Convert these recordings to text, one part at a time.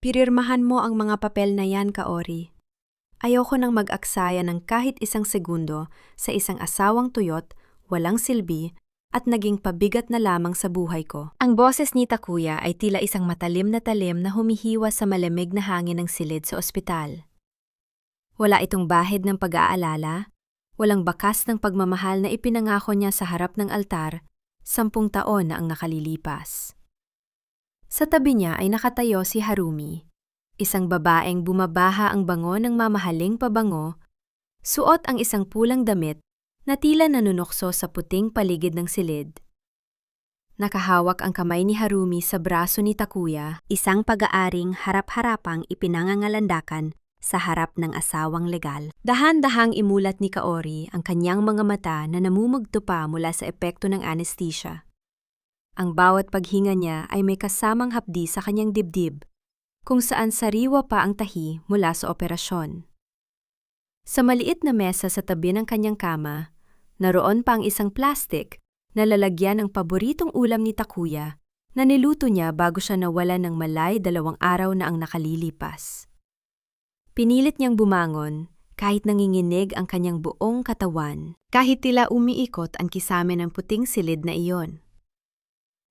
Pirirmahan mo ang mga papel na yan, Kaori. Ayoko nang mag-aksaya ng kahit isang segundo sa isang asawang tuyot, walang silbi, at naging pabigat na lamang sa buhay ko. Ang boses ni Takuya ay tila isang matalim na talim na humihiwa sa malamig na hangin ng silid sa ospital. Wala itong bahid ng pag-aalala, walang bakas ng pagmamahal na ipinangako niya sa harap ng altar, 10 taon na ang nakalilipas. Sa tabi niya ay nakatayo si Harumi, isang babaeng bumabaha ang bango ng mamahaling pabango, suot ang isang pulang damit na tila nanunokso sa puting paligid ng silid. Nakahawak ang kamay ni Harumi sa braso ni Takuya, isang pag-aaring harap-harapang ipinangangalandakan sa harap ng asawang legal. Dahan-dahang imulat ni Kaori ang kanyang mga mata na namumugto pa mula sa epekto ng anesthesia. Ang bawat paghinga niya ay may kasamang hapdi sa kanyang dibdib, kung saan sariwa pa ang tahi mula sa operasyon. Sa maliit na mesa sa tabi ng kanyang kama, naroon pa ang isang plastik na lalagyan ng paboritong ulam ni Takuya na niluto niya bago siya nawalan ng malay 2 araw na ang nakalilipas. Pinilit niyang bumangon kahit nanginginig ang kanyang buong katawan, kahit tila umiikot ang kisame ng puting silid na iyon.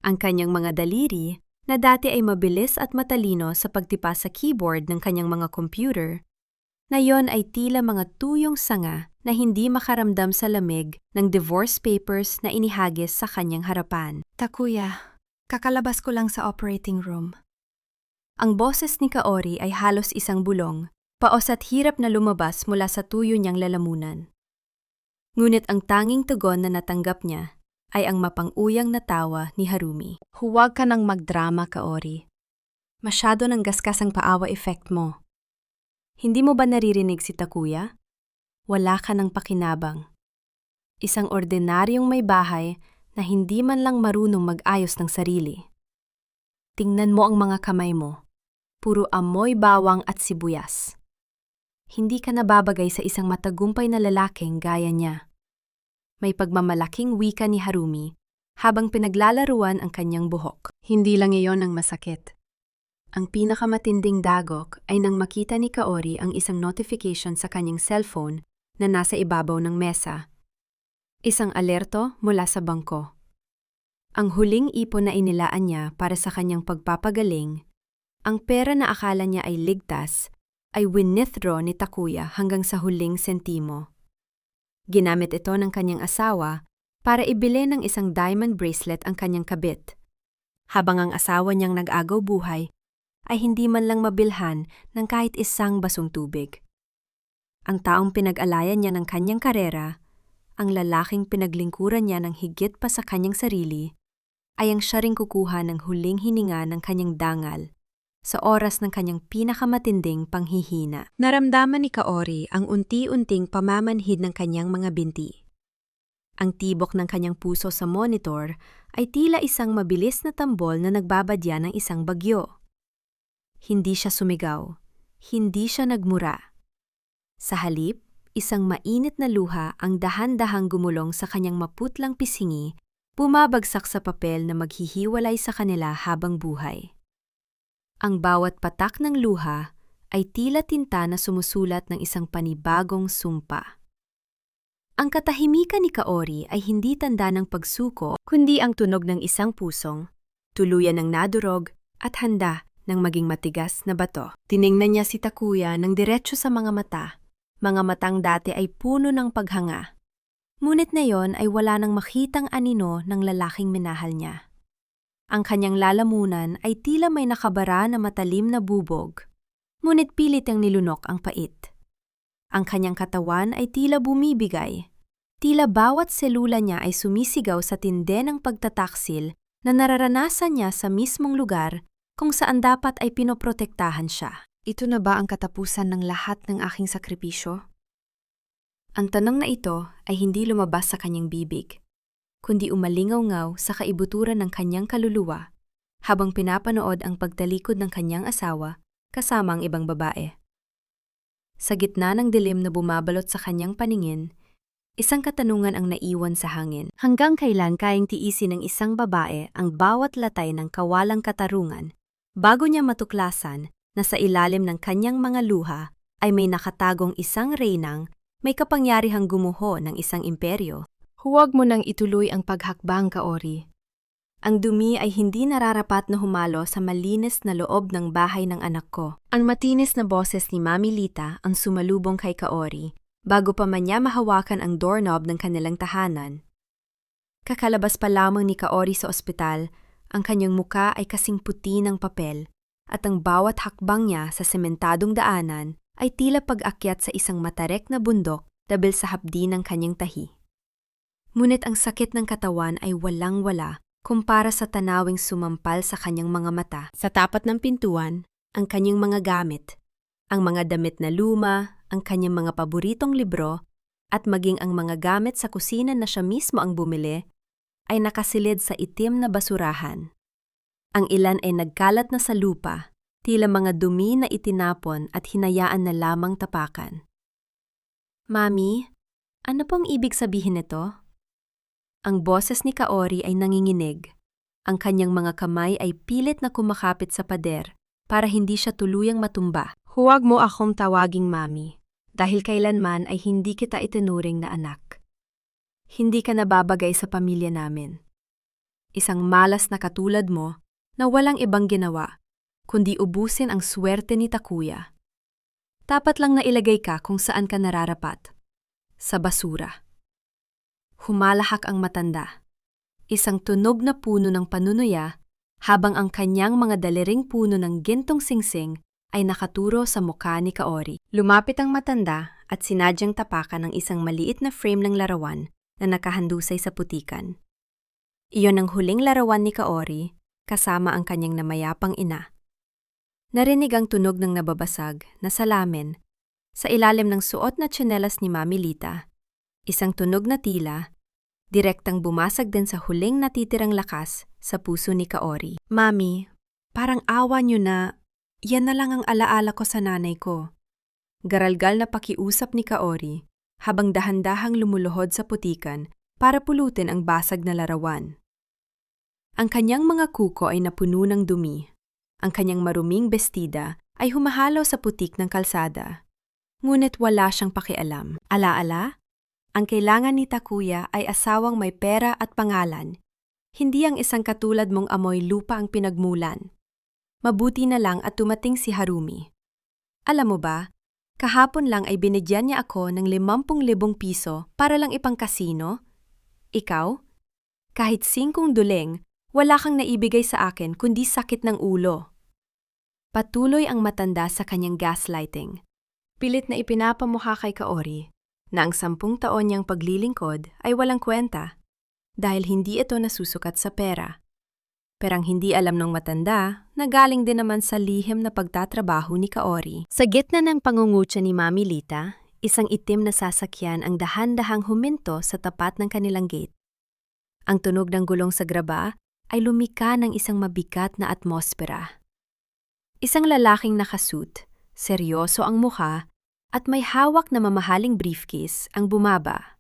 Ang kanyang mga daliri na dati ay mabilis at matalino sa pagtipa sa keyboard ng kanyang mga computer, na yon ay tila mga tuyong sanga na hindi makaramdam sa lamig ng divorce papers na inihagis sa kanyang harapan. Takuya, kakalabas ko lang sa operating room. Ang boses ni Kaori ay halos isang bulong, paos at hirap na lumabas mula sa tuyo niyang lalamunan. Ngunit ang tanging tugon na natanggap niya ay ang mapang-uyang na tawa ni Harumi. Huwag ka nang magdrama, Kaori. Masyado ng gasgas ang paawa effect mo. Hindi mo ba naririnig si Takuya? Wala ka ng pakinabang. Isang ordinaryong may bahay na hindi man lang marunong mag-ayos ng sarili. Tingnan mo ang mga kamay mo. Puro amoy bawang at sibuyas. Hindi ka nababagay sa isang matagumpay na lalaking gaya niya. May pagmamalaking wika ni Harumi habang pinaglalaruan ang kanyang buhok. Hindi lang iyon ang masakit. Ang pinakamatinding dagok ay nang makita ni Kaori ang isang notification sa kanyang cellphone na nasa ibabaw ng mesa. Isang alerto mula sa bangko. Ang huling ipon na inilaan niya para sa kanyang pagpapagaling, ang pera na akala niya ay ligtas, ay winithdraw ni Takuya hanggang sa huling sentimo. Ginamit ito ng kanyang asawa para ibili ng isang diamond bracelet ang kanyang kabit, habang ang asawa niyang nag-agaw buhay ay hindi man lang mabilhan ng kahit isang basong tubig. Ang taong pinag-alayan niya ng kanyang karera, ang lalaking pinaglingkuran niya ng higit pa sa kanyang sarili, ay ang siya ring kukuha ng huling hininga ng kanyang dangal sa oras ng kanyang pinakamatinding panghihina. Naramdaman ni Kaori ang unti-unting pamamanhid ng kanyang mga binti. Ang tibok ng kanyang puso sa monitor ay tila isang mabilis na tambol na nagbabadya ng isang bagyo. Hindi siya sumigaw, hindi siya nagmura. Sa halip, isang mainit na luha ang dahan-dahang gumulong sa kanyang maputlang pisingi, bumabagsak sa papel na maghihiwalay sa kanila habang buhay. Ang bawat patak ng luha ay tila tinta na sumusulat ng isang panibagong sumpa. Ang katahimikan ni Kaori ay hindi tanda ng pagsuko, kundi ang tunog ng isang pusong, tuluyan ng nadurog at handa ng maging matigas na bato. Tiningnan niya si Takuya ng diretso sa mga matang dati ay puno ng paghanga. Ngunit ngayon ay wala nang makitang anino ng lalaking minahal niya. Ang kanyang lalamunan ay tila may nakabara na matalim na bubog, ngunit pilit ang nilunok ang pait. Ang kanyang katawan ay tila bumibigay, tila bawat selula niya ay sumisigaw sa tindi ng pagtataksil na nararanasan niya sa mismong lugar kung saan dapat ay pinoprotektahan siya. Ito na ba ang katapusan ng lahat ng aking sakripisyo? Ang tanong na ito ay hindi lumabas sa kanyang bibig, kundi umalingaw-ngaw sa kaibuturan ng kanyang kaluluwa habang pinapanood ang pagtalikod ng kanyang asawa kasama ang ibang babae. Sa gitna ng dilim na bumabalot sa kanyang paningin, isang katanungan ang naiwan sa hangin. Hanggang kailan kayang tiisin ng isang babae ang bawat latay ng kawalang katarungan bago niya matuklasan na sa ilalim ng kanyang mga luha ay may nakatagong isang reynang may kapangyarihang gumuho ng isang imperyo. Huwag mo nang ituloy ang paghakbang, Kaori. Ang dumi ay hindi nararapat na humalo sa malinis na loob ng bahay ng anak ko. Ang matinis na boses ni Mami Lita ang sumalubong kay Kaori bago pa man niya mahawakan ang doorknob ng kanilang tahanan. Kakalabas pa lamang ni Kaori sa ospital, ang kanyang muka ay kasing puti ng papel at ang bawat hakbang niya sa sementadong daanan ay tila pag-akyat sa isang matarek na bundok dahil sa hapdi ng kanyang tahi. Ngunit ang sakit ng katawan ay walang-wala kumpara sa tanawing sumampal sa kanyang mga mata. Sa tapat ng pintuan, ang kanyang mga gamit, ang mga damit na luma, ang kanyang mga paboritong libro, at maging ang mga gamit sa kusina na siya mismo ang bumili, ay nakasilid sa itim na basurahan. Ang ilan ay nagkalat na sa lupa, tila mga dumi na itinapon at hinayaan na lamang tapakan. Mami, ano pong ibig sabihin nito? Ang boses ni Kaori ay nanginginig. Ang kanyang mga kamay ay pilit na kumakapit sa pader para hindi siya tuluyang matumba. Huwag mo akong tawaging Mami, dahil kailanman ay hindi kita itinuring na anak. Hindi ka nababagay sa pamilya namin. Isang malas na katulad mo na walang ibang ginawa, kundi ubusin ang swerte ni Takuya. Dapat lang na ilagay ka kung saan ka nararapat. Sa basura. Humalahak ang matanda. Isang tunog na puno ng panunuya habang ang kanyang mga daliring puno ng gintong singsing ay nakaturo sa mukha ni Kaori. Lumapit ang matanda at sinadyang tapakan ng isang maliit na frame ng larawan na nakahandusay sa putikan. Iyon ang huling larawan ni Kaori kasama ang kanyang namayapang ina. Narinig ang tunog ng nababasag na salamin sa ilalim ng suot na tsinelas ni Mami Lita. Isang tunog na tila, direktang bumasag din sa huling natitirang lakas sa puso ni Kaori. Mami, parang awa niyo na, yan na lang ang alaala ko sa nanay ko. Garalgal na pakiusap ni Kaori habang dahan-dahang lumuluhod sa putikan para pulutin ang basag na larawan. Ang kanyang mga kuko ay napuno ng dumi. Ang kanyang maruming bestida ay humahalo sa putik ng kalsada. Ngunit wala siyang pakialam. Alaala? Ang kailangan ni Takuya ay asawang may pera at pangalan. Hindi ang isang katulad mong amoy lupa ang pinagmulan. Mabuti na lang at tumating si Harumi. Alam mo ba, kahapon lang ay binigyan niya ako ng 50,000 piso para lang ipang-kasino. Ikaw? Kahit 5 duling, wala kang naibigay sa akin kundi sakit ng ulo. Patuloy ang matanda sa kanyang gaslighting. Pilit na ipinapamukha kay Kaori na ang 10 taon niyang paglilingkod ay walang kwenta dahil hindi ito nasusukat sa pera. Pero ang hindi alam ng matanda na galing din naman sa lihim na pagtatrabaho ni Kaori. Sa gitna ng pangungutya ni Mami Lita, isang itim na sasakyan ang dahan-dahang huminto sa tapat ng kanilang gate. Ang tunog ng gulong sa graba ay lumika ng isang mabigat na atmospera. Isang lalaking nakasuit, seryoso ang mukha, at may hawak na mamahaling briefcase ang bumaba.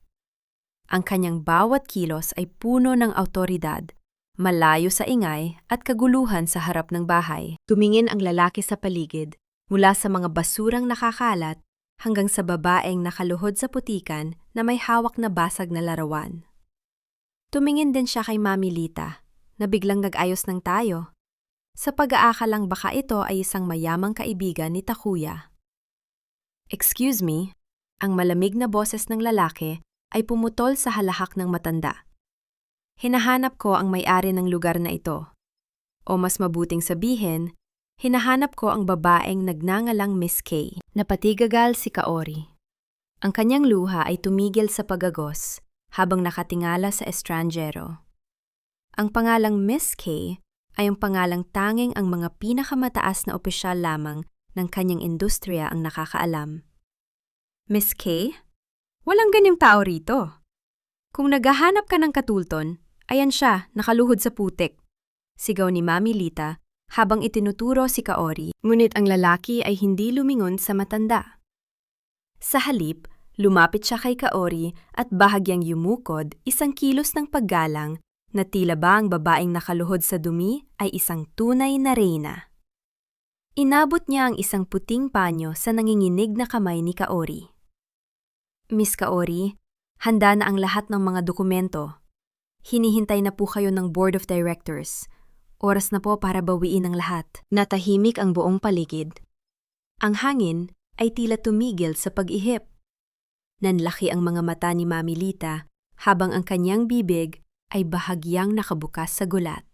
Ang kanyang bawat kilos ay puno ng awtoridad, malayo sa ingay at kaguluhan sa harap ng bahay. Tumingin ang lalaki sa paligid, mula sa mga basurang nakakalat hanggang sa babaeng nakaluhod sa putikan na may hawak na basag na larawan. Tumingin din siya kay Mami Lita, na biglang nag-ayos ng tayo. Sa pag-aakalang baka ito ay isang mayamang kaibigan ni Takuya. Excuse me, ang malamig na boses ng lalaki ay pumutol sa halahak ng matanda. Hinahanap ko ang may-ari ng lugar na ito. O mas mabuting sabihin, hinahanap ko ang babaeng nagngangalang Miss Kay. Napatigagal si Kaori. Ang kanyang luha ay tumigil sa pagagos habang nakatingala sa estranjero. Ang pangalang Miss Kay ay ang pangalang tanging ang mga pinakamataas na opisyal lamang ng kanyang industriya ang nakakaalam. Miss Kay? Walang ganyang tao rito. Kung naghahanap ka ng katulton, ayan siya, nakaluhod sa putik. Sigaw ni Mami Lita habang itinuturo si Kaori, ngunit ang lalaki ay hindi lumingon sa matanda. Sa halip, lumapit siya kay Kaori at bahagyang yumukod 1 kilos ng paggalang na tila ba ang babaeng nakaluhod sa dumi ay isang tunay na reyna. Inabot niya ang isang puting panyo sa nanginginig na kamay ni Kaori. Miss Kaori, handa na ang lahat ng mga dokumento. Hinihintay na po kayo ng Board of Directors. Oras na po para bawiin ang lahat. Natahimik ang buong paligid. Ang hangin ay tila tumigil sa pag-ihip. Nanlaki ang mga mata ni Mami Lita habang ang kanyang bibig ay bahagyang nakabukas sa gulat.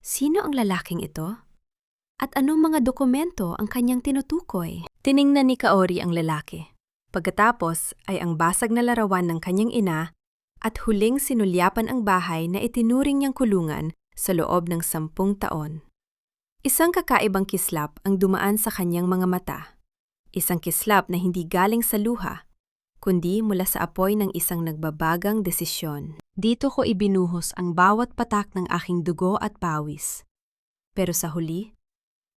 Sino ang lalaking ito? At anong mga dokumento ang kanyang tinutukoy? Tiningnan ni Kaori ang lalaki. Pagkatapos ay ang basag na larawan ng kanyang ina at huling sinulyapan ang bahay na itinuring niyang kulungan sa loob ng 10 taon. Isang kakaibang kislap ang dumaan sa kanyang mga mata. Isang kislap na hindi galing sa luha, kundi mula sa apoy ng isang nagbabagang desisyon. Dito ko ibinuhos ang bawat patak ng aking dugo at pawis. Pero sa huli,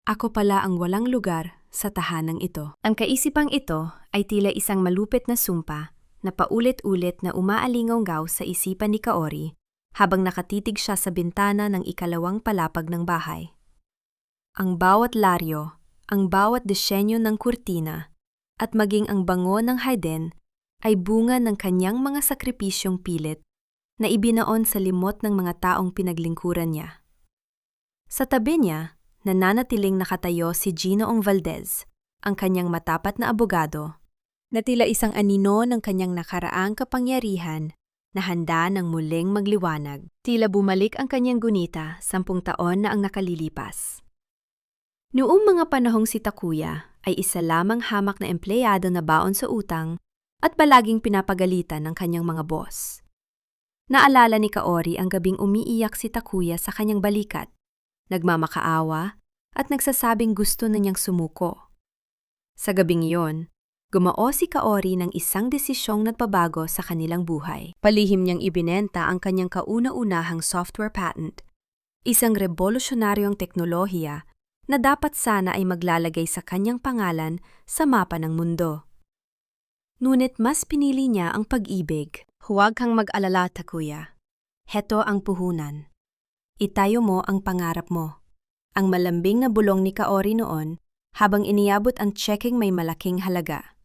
ako pala ang walang lugar sa tahanang ito. Ang kaisipang ito ay tila isang malupit na sumpa na paulit-ulit na umaalingonggaw sa isipan ni Kaori habang nakatitig siya sa bintana ng ikalawang palapag ng bahay. Ang bawat laryo, ang bawat disenyo ng kurtina, at maging ang bango ng hardin ay bunga ng kanyang mga sakripisyong pilit na ibinaon sa limot ng mga taong pinaglingkuran niya. Sa tabi niya, nananatiling nakatayo si Ginoong Valdez, ang kanyang matapat na abogado, na tila isang anino ng kanyang nakaraang kapangyarihan na handa ng muling magliwanag. Tila bumalik ang kanyang gunita 10 taon na ang nakalilipas. Noong mga panahong si Takuya ay isa lamang hamak na empleyado na baon sa utang at palaging pinapagalitan ng kanyang mga boss. Naalala ni Kaori ang gabing umiiyak si Takuya sa kanyang balikat, nagmamakaawa at nagsasabing gusto na niyang sumuko. Sa gabing iyon, gumao si Kaori ng isang desisyong nagpabago sa kanilang buhay. Palihim niyang ibinenta ang kanyang kauna-unahang software patent, isang revolusyonaryong teknolohiya na dapat sana ay maglalagay sa kanyang pangalan sa mapa ng mundo. Ngunit mas pinili niya ang pag-ibig. Huwag kang mag-alala, Takuya. Heto ang puhunan. Itayo mo ang pangarap mo. Ang malambing na bulong ni Kaori noon habang iniabot ang tseking may malaking halaga.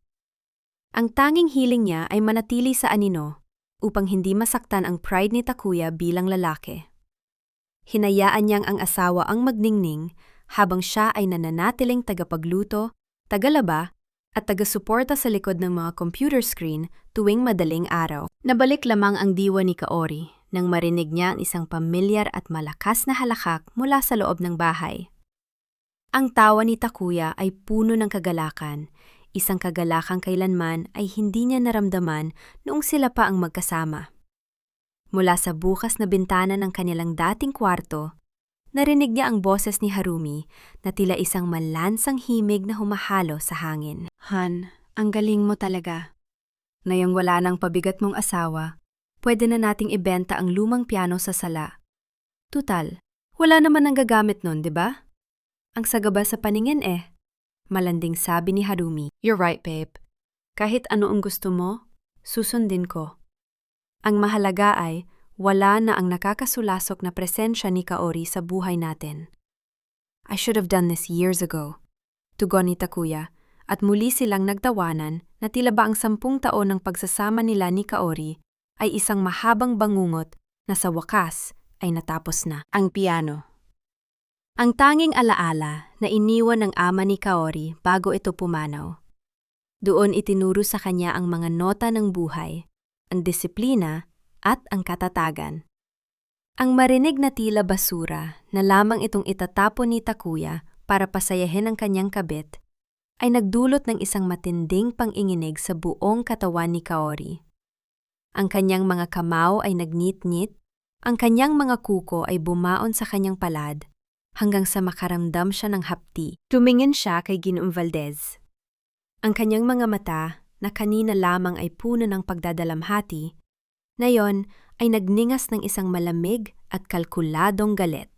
Ang tanging hiling niya ay manatili sa anino upang hindi masaktan ang pride ni Takuya bilang lalaki. Hinayaan niyang ang asawa ang magningning habang siya ay nananatiling tagapagluto, tagalaba, at taga-suporta sa likod ng mga computer screen tuwing madaling araw. Nabalik lamang ang diwa ni Kaori nang marinig niya ang isang pamilyar at malakas na halakak mula sa loob ng bahay. Ang tawa ni Takuya ay puno ng kagalakan, isang kagalakang kailanman ay hindi niya naramdaman noong sila pa ang magkasama. Mula sa bukas na bintana ng kanilang dating kwarto, narinig niya ang boses ni Harumi na tila isang malansang himig na humahalo sa hangin. Han, ang galing mo talaga. Ngayong wala nang pabigat mong asawa, pwede na nating ibenta ang lumang piano sa sala. Tutal, wala naman ang gagamit nun, di ba? Ang sagaba sa paningin malanding sabi ni Harumi. You're right, babe. Kahit ano ang gusto mo, susundin ko. Ang mahalaga ay wala na ang nakakasulasok na presensya ni Kaori sa buhay natin. I should have done this years ago. Tugon ni Takuya, at muli silang nagtawanan na tila ba ang 10 taon ng pagsasama nila ni Kaori ay isang mahabang bangungot na sa wakas ay natapos na. Ang piano. Ang tanging alaala na iniwan ng ama ni Kaori bago ito pumanaw. Doon itinuro sa kanya ang mga nota ng buhay, ang disiplina at ang katatagan. Ang marinig na tila basura na lamang itong itatapon ni Takuya para pasayahin ang kanyang kabit ay nagdulot ng isang matinding panginginig sa buong katawan ni Kaori. Ang kanyang mga kamao ay nagnit-ngit, ang kanyang mga kuko ay bumaon sa kanyang palad hanggang sa makaramdam siya ng hapti. Tumingin siya kay Ginoong Valdez. Ang kanyang mga mata na kanina lamang ay puno ng pagdadalamhati, ngayon ay nagningas ng isang malamig at kalkuladong galit.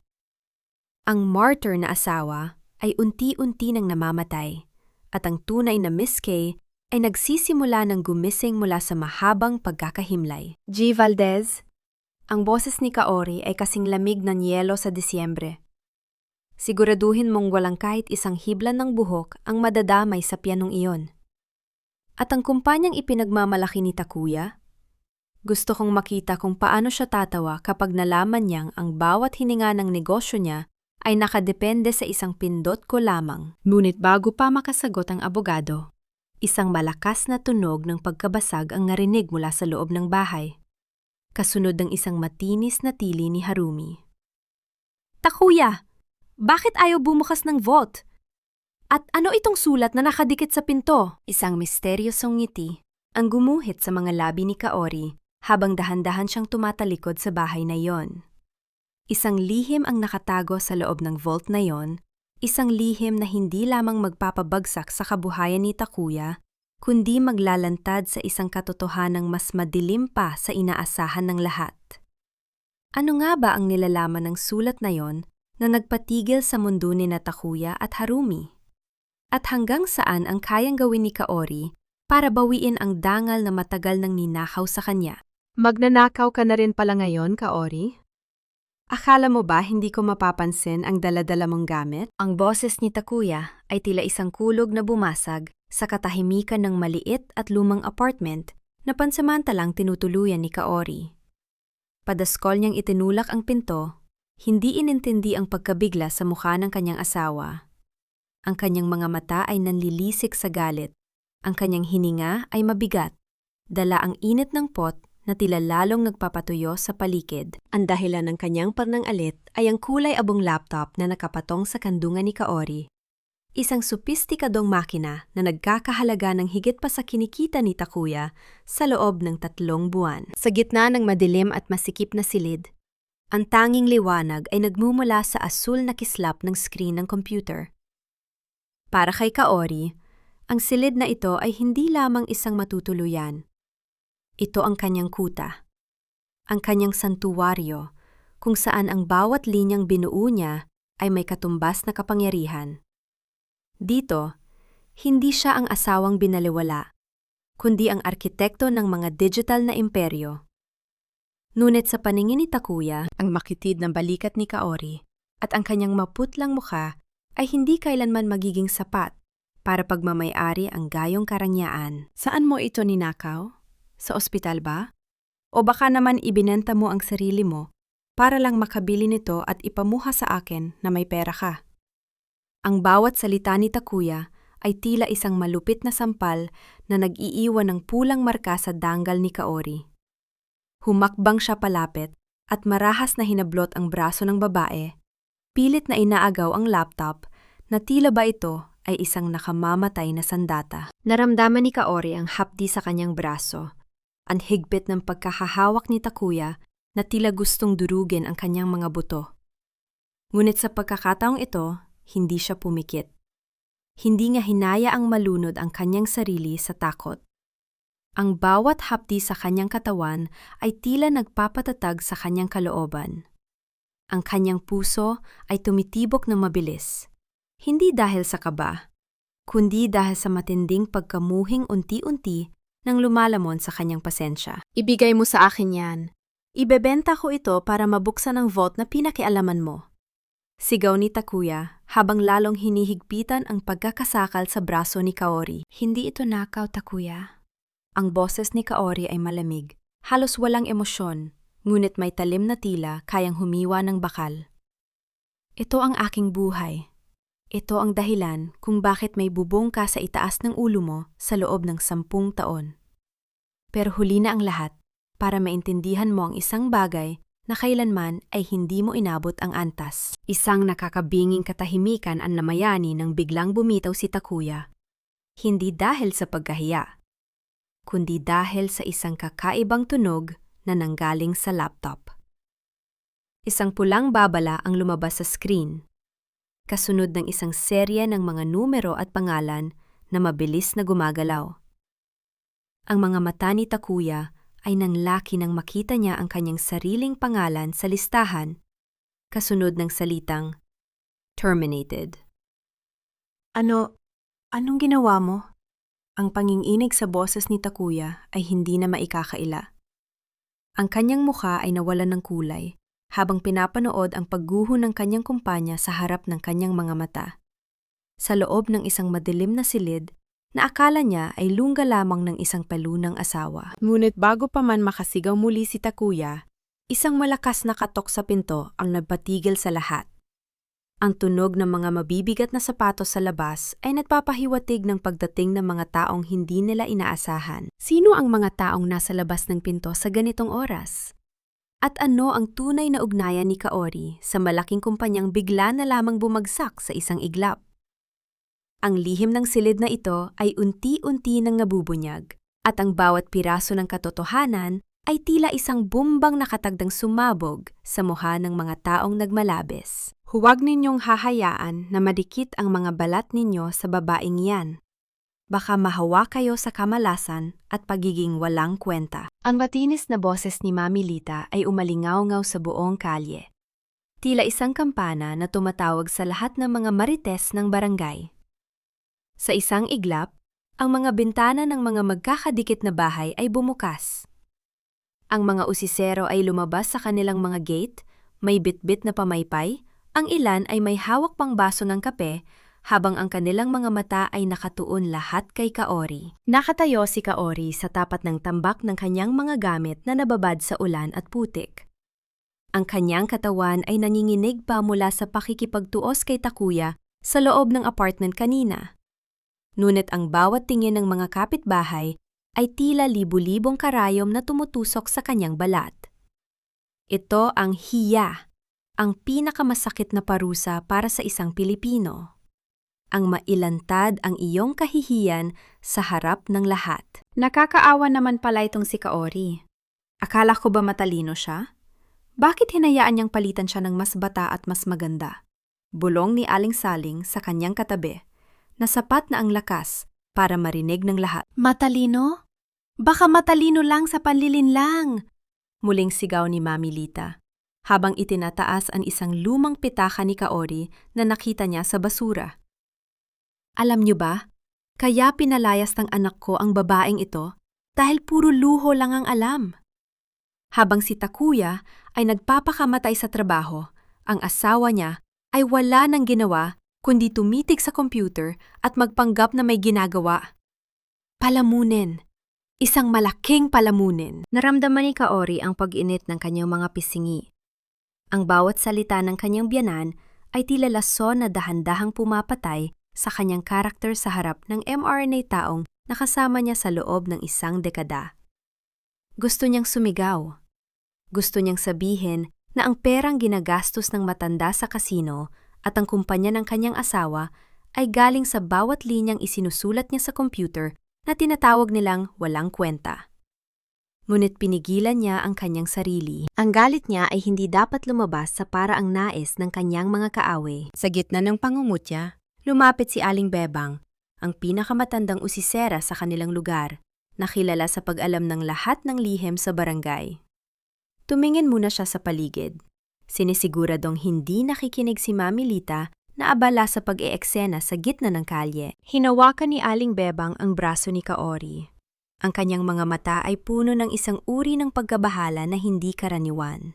Ang martyr na asawa ay unti-unti nang namamatay, at ang tunay na Miss Kay ay nagsisimula ng gumising mula sa mahabang pagkakahimlay. G. Valdez, ang boses ni Kaori ay kasing lamig ng yelo sa Disyembre. Siguraduhin mong walang kahit isang hiblan ng buhok ang madadamay sa pianong iyon. At ang kumpanyang ipinagmamalaki ni Takuya? Gusto kong makita kung paano siya tatawa kapag nalaman niyang ang bawat hininga ng negosyo niya ay nakadepende sa isang pindot ko lamang. Ngunit bago pa makasagot ang abogado, isang malakas na tunog ng pagkabasag ang narinig mula sa loob ng bahay. Kasunod ng isang matinis na tili ni Harumi. Takuya! Bakit ayaw bumukas ng vault? At ano itong sulat na nakadikit sa pinto? Isang misteryosong ngiti ang gumuhit sa mga labi ni Kaori habang dahan-dahan siyang tumatalikod sa bahay na iyon. Isang lihim ang nakatago sa loob ng vault na iyon, isang lihim na hindi lamang magpapabagsak sa kabuhayan ni Takuya, kundi maglalantad sa isang katotohanang mas madilim pa sa inaasahan ng lahat. Ano nga ba ang nilalaman ng sulat na iyon na nagpatigil sa mundo ni Takuya at Harumi? At hanggang saan ang kayang gawin ni Kaori para bawiin ang dangal na matagal nang ninakaw sa kanya? Magnanakaw ka na rin pala ngayon, Kaori? Akala mo ba hindi ko mapapansin ang dala-dala mong gamit? Ang boses ni Takuya ay tila isang kulog na bumasag sa katahimikan ng maliit at lumang apartment na pansamantalang tinutuluyan ni Kaori. Padaskol niyang itinulak ang pinto, hindi inintindi ang pagkabigla sa mukha ng kanyang asawa. Ang kanyang mga mata ay nanlilisik sa galit. Ang kanyang hininga ay mabigat. Dala ang init ng pot na tila lalong nagpapatuyo sa paligid. Ang dahilan ng kanyang panangalit ay ang kulay abong laptop na nakapatong sa kandungan ni Kaori. Isang sopistikadong makina na nagkakahalaga ng higit pa sa kinikita ni Takuya sa loob ng 3 buwan. Sa gitna ng madilim at masikip na silid, ang tanging liwanag ay nagmumula sa asul na kislap ng screen ng computer. Para kay Kaori, ang silid na ito ay hindi lamang isang matutuluyan. Ito ang kanyang kuta, ang kanyang santuwaryo, kung saan ang bawat linyang binuo niya ay may katumbas na kapangyarihan. Dito, hindi siya ang asawang binaliwala, kundi ang arkitekto ng mga digital na imperyo. Ngunit sa paningin ni Takuya, ang makitid ng balikat ni Kaori at ang kanyang maputlang mukha ay hindi kailanman magiging sapat para pagmamay-ari ang gayong karangyaan. Saan mo ito ninakaw? Sa ospital ba? O baka naman ibinenta mo ang sarili mo para lang makabili nito at ipamuha sa akin na may pera ka? Ang bawat salita ni Takuya ay tila isang malupit na sampal na nag-iiwan ng pulang marka sa danggal ni Kaori. Humakbang siya palapit at marahas na hinablot ang braso ng babae. Pilit na inaagaw ang laptop na tila ba ito ay isang nakamamatay na sandata. Naramdaman ni Kaori ang hapdi sa kanyang braso. Ang higpit ng pagkahahawak ni Takuya na tila gustong durugin ang kanyang mga buto. Ngunit sa pagkakataong ito, hindi siya pumikit. Hindi nga hinaya ang malunod ang kanyang sarili sa takot. Ang bawat hapdi sa kanyang katawan ay tila nagpapatatag sa kanyang kalooban. Ang kanyang puso ay tumitibok ng mabilis. Hindi dahil sa kaba, kundi dahil sa matinding pagkamuhing unti-unti nang lumalamon sa kanyang pasensya. Ibigay mo sa akin yan. Ibebenta ko ito para mabuksan ang vault na pinakialaman mo. Sigaw ni Takuya habang lalong hinihigpitan ang pagkakasakal sa braso ni Kaori. Hindi ito nakaw, Takuya. Ang boses ni Kaori ay malamig, halos walang emosyon, ngunit may talim na tila kayang humiwa ng bakal. Ito ang aking buhay. Ito ang dahilan kung bakit may bubong ka sa itaas ng ulo mo sa loob ng 10 taon. Pero huli na ang lahat para maintindihan mo ang isang bagay na kailanman ay hindi mo inabot ang antas. Isang nakakabinging katahimikan ang namayani nang biglang bumitaw si Takuya. Hindi dahil sa pagkahiya, kundi dahil sa isang kakaibang tunog na nanggaling sa laptop. Isang pulang babala ang lumabas sa screen, kasunod ng isang serye ng mga numero at pangalan na mabilis na gumagalaw. Ang mga mata ni Takuya ay nanglaki nang makita niya ang kanyang sariling pangalan sa listahan, kasunod ng salitang terminated. Anong ginawa mo? Ang panginginig sa boses ni Takuya ay hindi na maikakaila. Ang kanyang mukha ay nawalan ng kulay habang pinapanood ang pagguho ng kanyang kumpanya sa harap ng kanyang mga mata. Sa loob ng isang madilim na silid, na akala niya ay lungga lamang ng isang pelunang asawa. Ngunit bago pa man makasigaw muli si Takuya, isang malakas na katok sa pinto ang nagpatigil sa lahat. Ang tunog ng mga mabibigat na sapatos sa labas ay nagpapahiwatig ng pagdating ng mga taong hindi nila inaasahan. Sino ang mga taong nasa labas ng pinto sa ganitong oras? At ano ang tunay na ugnayan ni Kaori sa malaking kumpanyang bigla na lamang bumagsak sa isang iglap? Ang lihim ng silid na ito ay unti-unti nang nabubunyag, at ang bawat piraso ng katotohanan ay tila isang bumbang nakatagdang sumabog sa mukha ng mga taong nagmalabis. Huwag ninyong hahayaan na madikit ang mga balat ninyo sa babaeng yan. Baka mahawa kayo sa kamalasan at pagiging walang kwenta. Ang matinis na boses ni Mami Lita ay umalingaw-ngaw sa buong kalye. Tila isang kampana na tumatawag sa lahat ng mga marites ng barangay. Sa isang iglap, ang mga bintana ng mga magkakadikit na bahay ay bumukas. Ang mga usisero ay lumabas sa kanilang mga gate, may bitbit na pamaypay, ang ilan ay may hawak pang baso ng kape, habang ang kanilang mga mata ay nakatuon lahat kay Kaori. Nakatayo si Kaori sa tapat ng tambak ng kanyang mga gamit na nababad sa ulan at putik. Ang kanyang katawan ay nanginginig pa mula sa pakikipagtuos kay Takuya sa loob ng apartment kanina. Ngunit ang bawat tingin ng mga kapitbahay ay tila libu-libong karayom na tumutusok sa kanyang balat. Ito ang hiya, ang pinakamasakit na parusa para sa isang Pilipino. Ang mailantad ang iyong kahihiyan sa harap ng lahat. Nakakaawa naman pala itong si Kaori. Akala ko ba matalino siya? Bakit hinayaan niyang palitan siya ng mas bata at mas maganda? Bulong ni Aling Saling sa kanyang katabi, na sapat na ang lakas para marinig ng lahat. Matalino? Baka matalino lang sa panlilinlang! Muling sigaw ni Mami Lita, habang itinataas ang isang lumang pitaka ni Kaori na nakita niya sa basura. Alam niyo ba, kaya pinalayas ng anak ko ang babaeng ito dahil puro luho lang ang alam. Habang si Takuya ay nagpapakamatay sa trabaho, ang asawa niya ay wala nang ginawa kundi tumitig sa computer at magpanggap na may ginagawa. Palamunin. Isang malaking palamunin. Naramdaman ni Kaori ang pag-init ng kanyang mga pisingi. Ang bawat salita ng kanyang biyanan ay tila lason na dahan-dahang pumapatay sa kanyang karakter sa harap ng mRNA taong nakasama niya sa loob ng isang dekada. Gusto niyang sumigaw. Gusto niyang sabihin na ang perang ginagastos ng matanda sa kasino at ang kumpanya ng kanyang asawa ay galing sa bawat linyang isinusulat niya sa computer na tinatawag nilang walang kwenta. Ngunit pinigilan niya ang kanyang sarili. Ang galit niya ay hindi dapat lumabas sa paraang nais ng kanyang mga kaaway. Sa gitna ng pangungutya, lumapit si Aling Bebang, ang pinakamatandang usisera sa kanilang lugar, na kilala sa pag-alam ng lahat ng lihim sa barangay. Tumingin muna siya sa paligid. Sinisiguradong hindi nakikinig si Mami Lita na abala sa pag-eeksena sa gitna ng kalye. Hinawakan ni Aling Bebang ang braso ni Kaori. Ang kanyang mga mata ay puno ng isang uri ng pagkabahala na hindi karaniwan.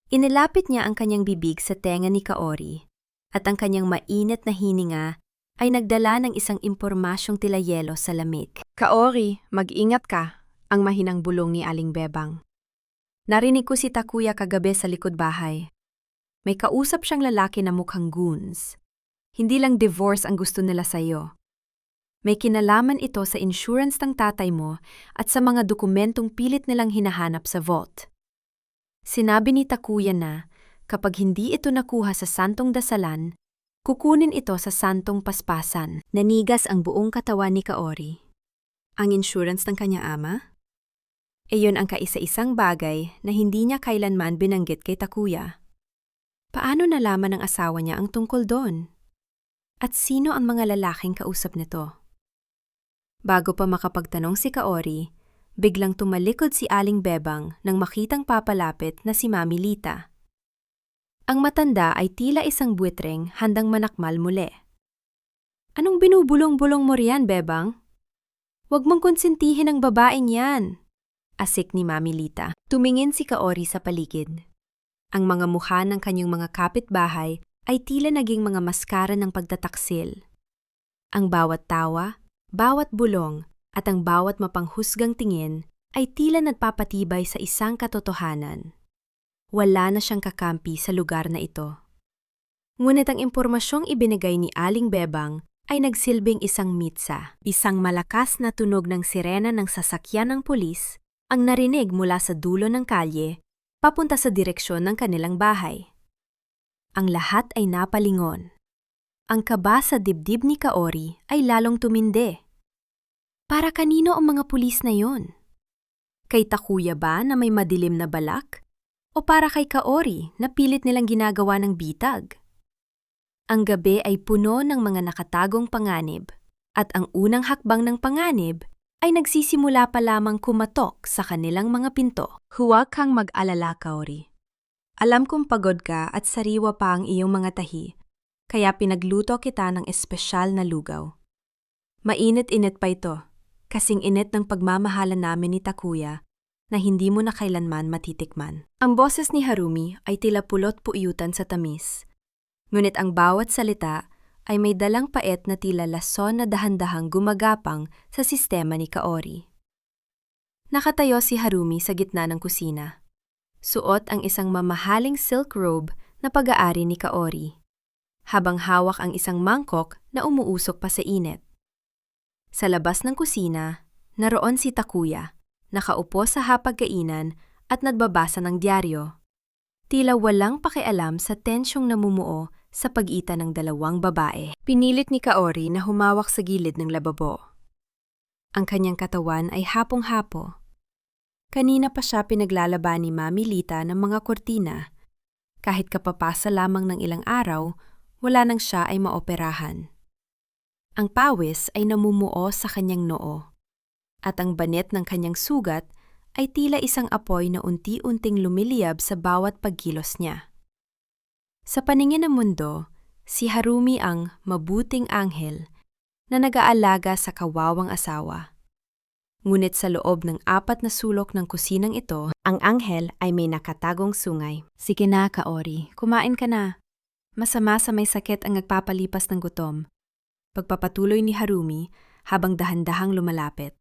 Inilapit niya ang kanyang bibig sa tenga ni Kaori, at ang kanyang mainit na hininga ay nagdala ng isang impormasyong tila yelo sa lamig. Kaori, mag-ingat ka, ang mahinang bulong ni Aling Bebang. Narinig ko si Takuya kagabi sa likod bahay. May kausap siyang lalaki na mukhang goons. Hindi lang divorce ang gusto nila sa'yo. May kinalaman ito sa insurance ng tatay mo at sa mga dokumentong pilit nilang hinahanap sa vault. Sinabi ni Takuya na kapag hindi ito nakuha sa santong dasalan, kukunin ito sa santong paspasan. Nanigas ang buong katawan ni Kaori. Ang insurance ng kanya ama? Iyon ang kaisa-isang bagay na hindi niya kailanman binanggit kay Takuya. Paano nalaman ng asawa niya ang tungkol doon? At sino ang mga lalaking kausap nito? Bago pa makapagtanong si Kaori, biglang tumalikod si Aling Bebang nang makitang papalapit na si Mami Lita. Ang matanda ay tila isang buitreng handang manakmal muli. Anong binubulong-bulong mo riyan, Bebang? Huwag mong konsentihin ang babaeng yan, asik ni Mami Lita. Tumingin si Kaori sa paligid. Ang mga mukha ng kanyang mga kapitbahay ay tila naging mga maskara ng pagtataksil. Ang bawat tawa, bawat bulong, at ang bawat mapanghusgang tingin ay tila nagpapatibay sa isang katotohanan. Wala na siyang kakampi sa lugar na ito. Ngunit ang impormasyong ibinigay ni Aling Bebang ay nagsilbing isang mitsa. Isang malakas na tunog ng sirena ng sasakyan ng pulis ang narinig mula sa dulo ng kalye papunta sa direksyon ng kanilang bahay. Ang lahat ay napalingon. Ang kaba sa dibdib ni Kaori ay lalong tumindi. Para kanino ang mga pulis na yon? Kay Takuya ba na may madilim na balak? O para kay Kaori na pilit nilang ginagawa ng bitag? Ang gabi ay puno ng mga nakatagong panganib, at ang unang hakbang ng panganib ay nagsisimula pa lamang kumatok sa kanilang mga pinto. Huwag kang mag-alala, Kaori. Alam kong pagod ka at sariwa pa ang iyong mga tahi, kaya pinagluto kita ng espesyal na lugaw. Mainit-init pa ito, kasing init ng pagmamahalan namin ni Takuya na hindi mo na kailanman matitikman. Ang boses ni Harumi ay tila pulot puyutan sa tamis. Ngunit ang bawat salita ay may dalang pait na tila lason na dahan-dahang gumagapang sa sistema ni Kaori. Nakatayo si Harumi sa gitna ng kusina. Suot ang isang mamahaling silk robe na pag-aari ni Kaori, habang hawak ang isang mangkok na umuusok pa sa init. Sa labas ng kusina, naroon si Takuya, nakaupo sa hapagkainan at nagbabasa ng dyaryo. Tila walang pakialam sa tensyong namumuo sa pagitan ng dalawang babae. Pinilit ni Kaori na humawak sa gilid ng lababo. Ang kanyang katawan ay hapong-hapo. Kanina pa siya pinaglalaban ni Mami Lita ng mga kortina. Kahit kapapasa lamang ng ilang araw, wala nang siya ay maoperahan. Ang pawis ay namumuo sa kanyang noo, at ang banet ng kanyang sugat ay tila isang apoy na unti-unting lumiliyab sa bawat pagkilos niya. Sa paningin ng mundo, si Harumi ang mabuting anghel na nag-aalaga sa kawawang asawa. Ngunit sa loob ng 4 na sulok ng kusinang ito, ang anghel ay may nakatagong sungay. Sige na, Kaori, kumain ka na. Masama sa may sakit ang nagpapalipas ng gutom. Pagpapatuloy ni Harumi habang dahan-dahang lumalapit.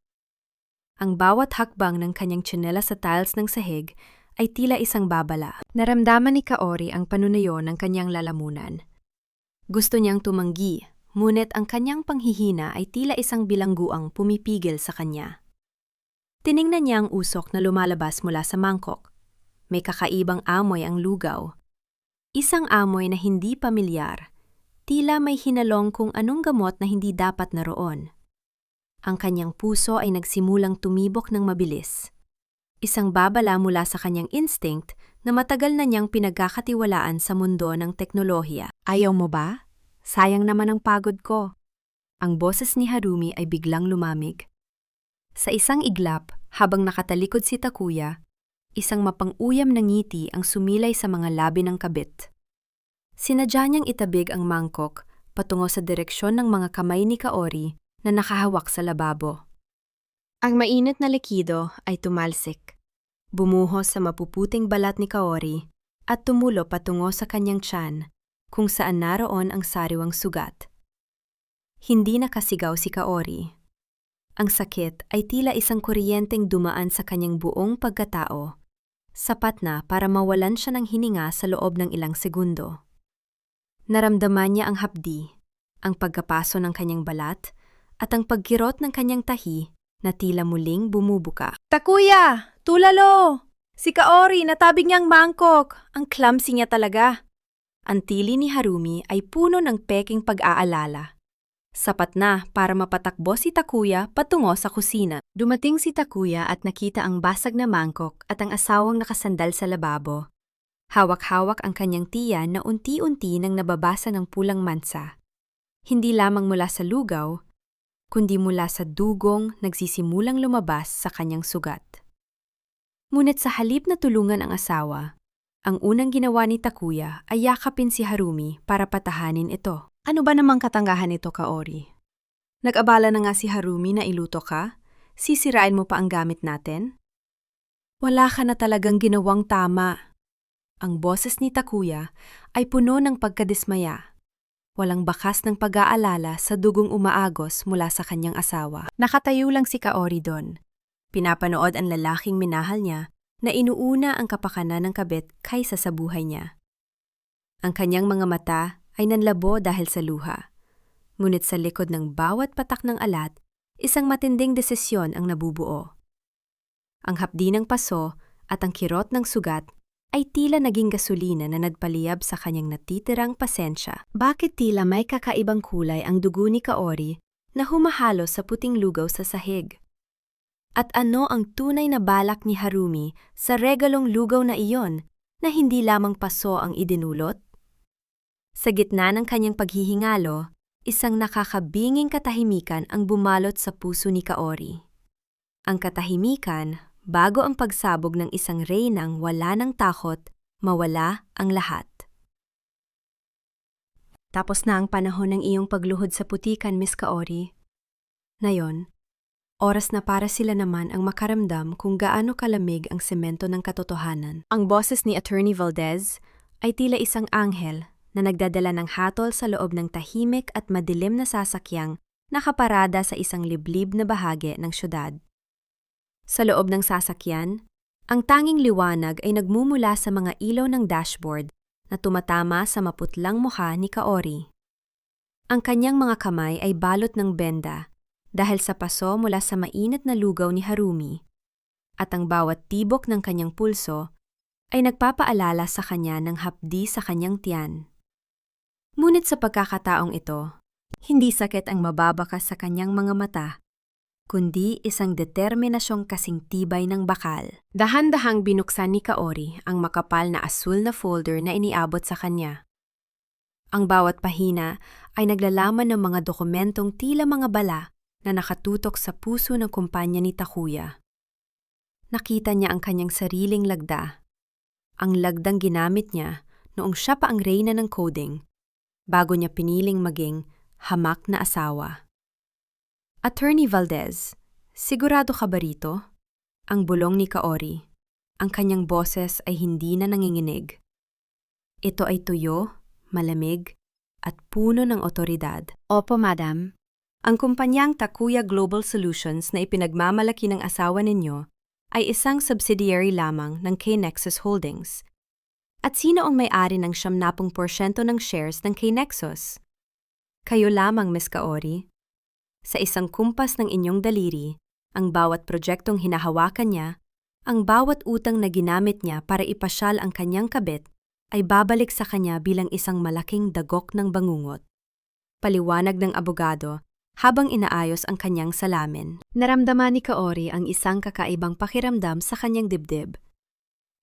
Ang bawat hakbang ng kanyang tsinelas sa tiles ng sahig ay tila isang babala. Naramdaman ni Kaori ang panunayo ng kanyang lalamunan. Gusto niyang tumanggi, ngunit ang kanyang panghihina ay tila isang bilangguang pumipigil sa kanya. Tiningnan niya ang usok na lumalabas mula sa mangkok. May kakaibang amoy ang lugaw. Isang amoy na hindi pamilyar. Tila may hinalong kung anong gamot na hindi dapat naroon. Ang kanyang puso ay nagsimulang tumibok ng mabilis. Isang babala mula sa kanyang instinct na matagal na niyang pinagkakatiwalaan sa mundo ng teknolohiya. Ayaw mo ba? Sayang naman ang pagod ko. Ang boses ni Harumi ay biglang lumamig. Sa isang iglap, habang nakatalikod si Takuya, isang mapang-uyam na ngiti ang sumilay sa mga labi ng kabit. Sinadya niyang itabig ang mangkok patungo sa direksyon ng mga kamay ni Kaori na nakahawak sa lababo. Ang mainit na likido ay tumalsik, bumuhos sa mapuputing balat ni Kaori at tumulo patungo sa kanyang tiyan kung saan naroon ang sariwang sugat. Hindi nakasigaw si Kaori. Ang sakit ay tila isang kuryenteng dumaan sa kanyang buong pagkatao, sapat na para mawalan siya ng hininga sa loob ng ilang segundo. Naramdaman niya ang hapdi, ang pagkapaso ng kanyang balat, at ang pagkirot ng kanyang tahi na tila muling bumubuka. Takuya! Tulalo! Si Kaori natabig niyang mangkok! Ang clumsy niya talaga! Ang tili ni Harumi ay puno ng peking pag-aalala. Sapat na para mapatakbo si Takuya patungo sa kusina. Dumating si Takuya at nakita ang basag na mangkok at ang asawang nakasandal sa lababo. Hawak-hawak ang kanyang tiyan na unti-unti nang nababasa ng pulang mansa. Hindi lamang mula sa lugaw, kundi mula sa dugong nagsisimulang lumabas sa kanyang sugat. Ngunit sa halip na tulungan ang asawa, ang unang ginawa ni Takuya ay yakapin si Harumi para patahanin ito. Ano ba namang katanggahan nito, Kaori? Nag-abala na nga si Harumi na iluto ka? Sisirain mo pa ang gamit natin? Wala ka na talagang ginawang tama. Ang boses ni Takuya ay puno ng pagkadismaya. Walang bakas ng pag-aalala sa dugong umaagos mula sa kanyang asawa. Nakatayo lang si Kaori doon. Pinapanood ang lalaking minahal niya na inuuna ang kapakanan ng kabit kaysa sa buhay niya. Ang kanyang mga mata ay nanlabo dahil sa luha. Ngunit sa likod ng bawat patak ng alat, isang matinding desisyon ang nabubuo. Ang hapdi ng paso at ang kirot ng sugat ay tila naging gasolina na nagpaliyab sa kanyang natitirang pasensya. Bakit tila may kakaibang kulay ang dugo ni Kaori na humahalo sa puting lugaw sa sahig? At ano ang tunay na balak ni Harumi sa regalong lugaw na iyon na hindi lamang paso ang idinulot? Sa gitna ng kanyang paghihingalo, isang nakakabinging katahimikan ang bumalot sa puso ni Kaori. Ang katahimikan bago ang pagsabog ng isang reynang wala ng takot, mawala ang lahat. Tapos na ang panahon ng iyong pagluhod sa putikan, Miss Kaori. Ngayon, oras na para sila naman ang makaramdam kung gaano kalamig ang semento ng katotohanan. Ang boses ni Attorney Valdez ay tila isang anghel na nagdadala ng hatol sa loob ng tahimik at madilim na sasakyang nakaparada sa isang liblib na bahagi ng syudad. Sa loob ng sasakyan, ang tanging liwanag ay nagmumula sa mga ilaw ng dashboard na tumatama sa maputlang mukha ni Kaori. Ang kanyang mga kamay ay balot ng benda dahil sa paso mula sa mainit na lugaw ni Harumi, at ang bawat tibok ng kanyang pulso ay nagpapaalala sa kanya ng hapdi sa kanyang tiyan. Ngunit sa pagkakataong ito, hindi sakit ang mababakas sa kanyang mga mata, kundi isang determinasyong kasing tibay ng bakal. Dahan-dahang binuksan ni Kaori ang makapal na asul na folder na iniabot sa kanya. Ang bawat pahina ay naglalaman ng mga dokumentong tila mga bala na nakatutok sa puso ng kumpanya ni Takuya. Nakita niya ang kanyang sariling lagda, ang lagdang ginamit niya noong siya pa ang reyna ng coding, bago niya piniling maging hamak na asawa. Attorney Valdez, sigurado ka ba rito? Ang bulong ni Kaori. Ang kanyang boses ay hindi na nanginginig. Ito ay tuyo, malamig, at puno ng otoridad. Opo, madam. Ang kumpanyang Takuya Global Solutions na ipinagmamalaki ng asawa ninyo ay isang subsidiary lamang ng K-Nexus Holdings. At sino ang may-ari ng 70% ng shares ng K-Nexus? Kayo lamang, Miss Kaori. Sa isang kumpas ng inyong daliri, ang bawat proyektong hinahawakan niya, ang bawat utang na ginamit niya para ipasyal ang kanyang kabit, ay babalik sa kanya bilang isang malaking dagok ng bangungot. Paliwanag ng abogado habang inaayos ang kanyang salamin. Naramdaman ni Kaori ang isang kakaibang pakiramdam sa kanyang dibdib.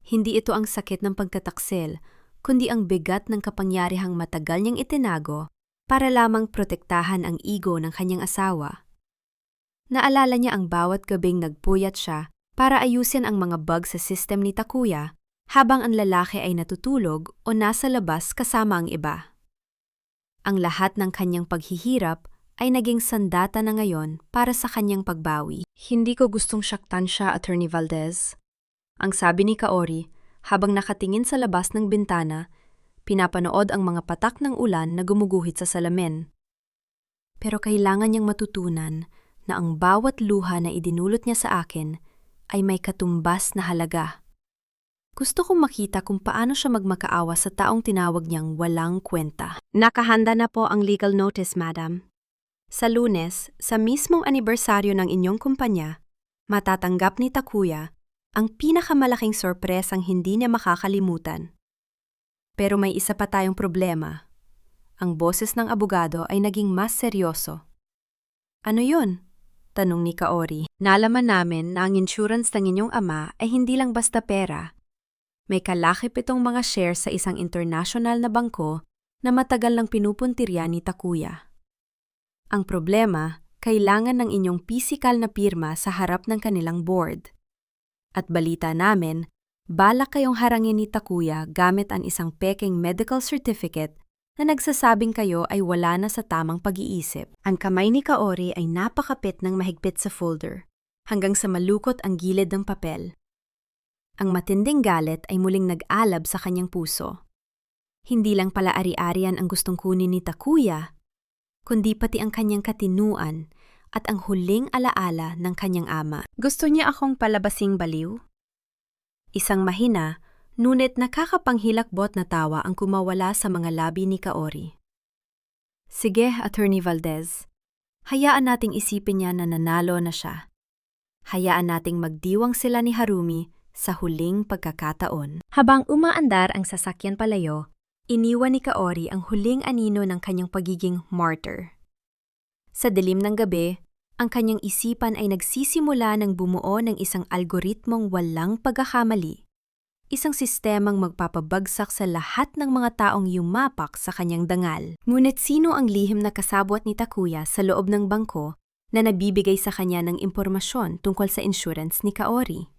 Hindi ito ang sakit ng pagtataksil, kundi ang bigat ng kapangyarihang matagal niyang itinago para lamang protektahan ang ego ng kanyang asawa. Naalala niya ang bawat gabing nagpuyat siya para ayusin ang mga bug sa system ni Takuya habang ang lalaki ay natutulog o nasa labas kasama ang iba. Ang lahat ng kanyang paghihirap ay naging sandata na ngayon para sa kanyang pagbawi. Hindi ko gustong saktan siya, Attorney Valdez. Ang sabi ni Kaori habang nakatingin sa labas ng bintana, pinapanood ang mga patak ng ulan na gumuguhit sa salamin. Pero kailangan niyang matutunan na ang bawat luha na idinulot niya sa akin ay may katumbas na halaga. Gusto kong makita kung paano siya magmakaawa sa taong tinawag niyang walang kwenta. Nakahanda na po ang legal notice, madam. Sa Lunes, sa mismong anibersaryo ng inyong kumpanya, matatanggap ni Takuya ang pinakamalaking sorpresang hindi niya makakalimutan. Pero may isa pa tayong problema. Ang boses ng abogado ay naging mas seryoso. Ano yun? Tanong ni Kaori. Nalaman namin na ang insurance ng inyong ama ay hindi lang basta pera. May kalakip itong mga shares sa isang international na bangko na matagal lang pinupuntirya ni Takuya. Ang problema, kailangan ng inyong pisikal na pirma sa harap ng kanilang board. At balita namin, balak kayong harangin ni Takuya gamit ang isang peking medical certificate na nagsasabing kayo ay wala na sa tamang pag-iisip. Ang kamay ni Kaori ay napakapit ng mahigpit sa folder, hanggang sa malukot ang gilid ng papel. Ang matinding galit ay muling nag-alab sa kanyang puso. Hindi lang pala ari-arian ang gustong kunin ni Takuya, kundi pati ang kanyang katinuan at ang huling alaala ng kanyang ama. Gusto niya akong palabasing baliw? Isang mahina, ngunit nakakapanghilakbot na tawa ang kumawala sa mga labi ni Kaori. Sige, Attorney Valdez. Hayaan nating isipin niya na nanalo na siya. Hayaan nating magdiwang sila ni Harumi sa huling pagkakataon. Habang umaandar ang sasakyan palayo, iniwan ni Kaori ang huling anino ng kanyang pagiging martyr. Sa dilim ng gabi, ang kanyang isipan ay nagsisimula ng bumuo ng isang algoritmong walang pagkakamali. Isang sistemang magpapabagsak sa lahat ng mga taong yumapak sa kanyang dangal. Ngunit sino ang lihim na kasabwat ni Takuya sa loob ng bangko na nagbibigay sa kanya ng impormasyon tungkol sa insurance ni Kaori?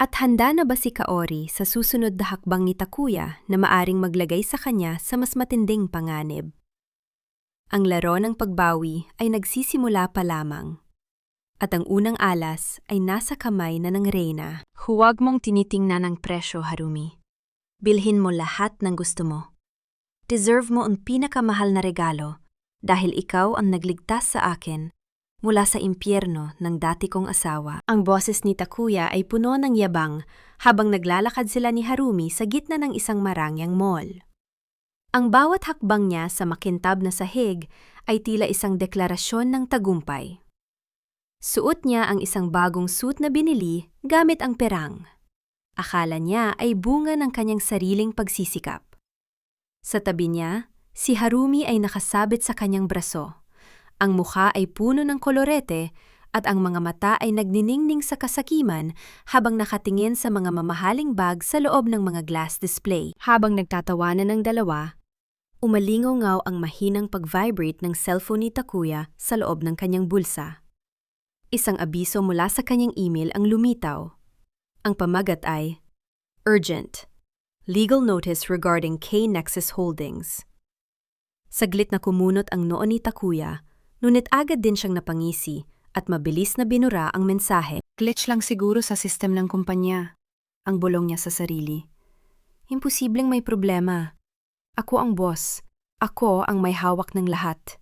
At handa na ba si Kaori sa susunod na hakbang ni Takuya na maaring maglagay sa kanya sa mas matinding panganib? Ang laro ng pagbawi ay nagsisimula pa lamang. At ang unang alas ay nasa kamay na ng reyna. Huwag mong tinitingnan ang presyo, Harumi. Bilhin mo lahat ng gusto mo. Deserve mo ang pinakamahal na regalo dahil ikaw ang nagligtas sa akin mula sa impyerno ng dati kong asawa. Ang boses ni Takuya ay puno ng yabang habang naglalakad sila ni Harumi sa gitna ng isang marangyang mall. Ang bawat hakbang niya sa makintab na sahig ay tila isang deklarasyon ng tagumpay. Suot niya ang isang bagong suit na binili gamit ang perang. Akala niya ay bunga ng kanyang sariling pagsisikap. Sa tabi niya, si Harumi ay nakasabit sa kanyang braso. Ang mukha ay puno ng kolorete at ang mga mata ay nagniningning sa kasakiman habang nakatingin sa mga mamahaling bag sa loob ng mga glass display. Habang nagtatawanan ng dalawa, umalingaw ang mahinang pag-vibrate ng cellphone ni Takuya sa loob ng kanyang bulsa. Isang abiso mula sa kanyang email ang lumitaw. Ang pamagat ay, Urgent. Legal notice regarding K-Nexus Holdings. Saglit na kumunot ang noo ni Takuya, ngunit agad din siyang napangisi at mabilis na binura ang mensahe. Glitch lang siguro sa sistem ng kumpanya. Ang bulong niya sa sarili. Imposibleng may problema. Ako ang boss. Ako ang may hawak ng lahat.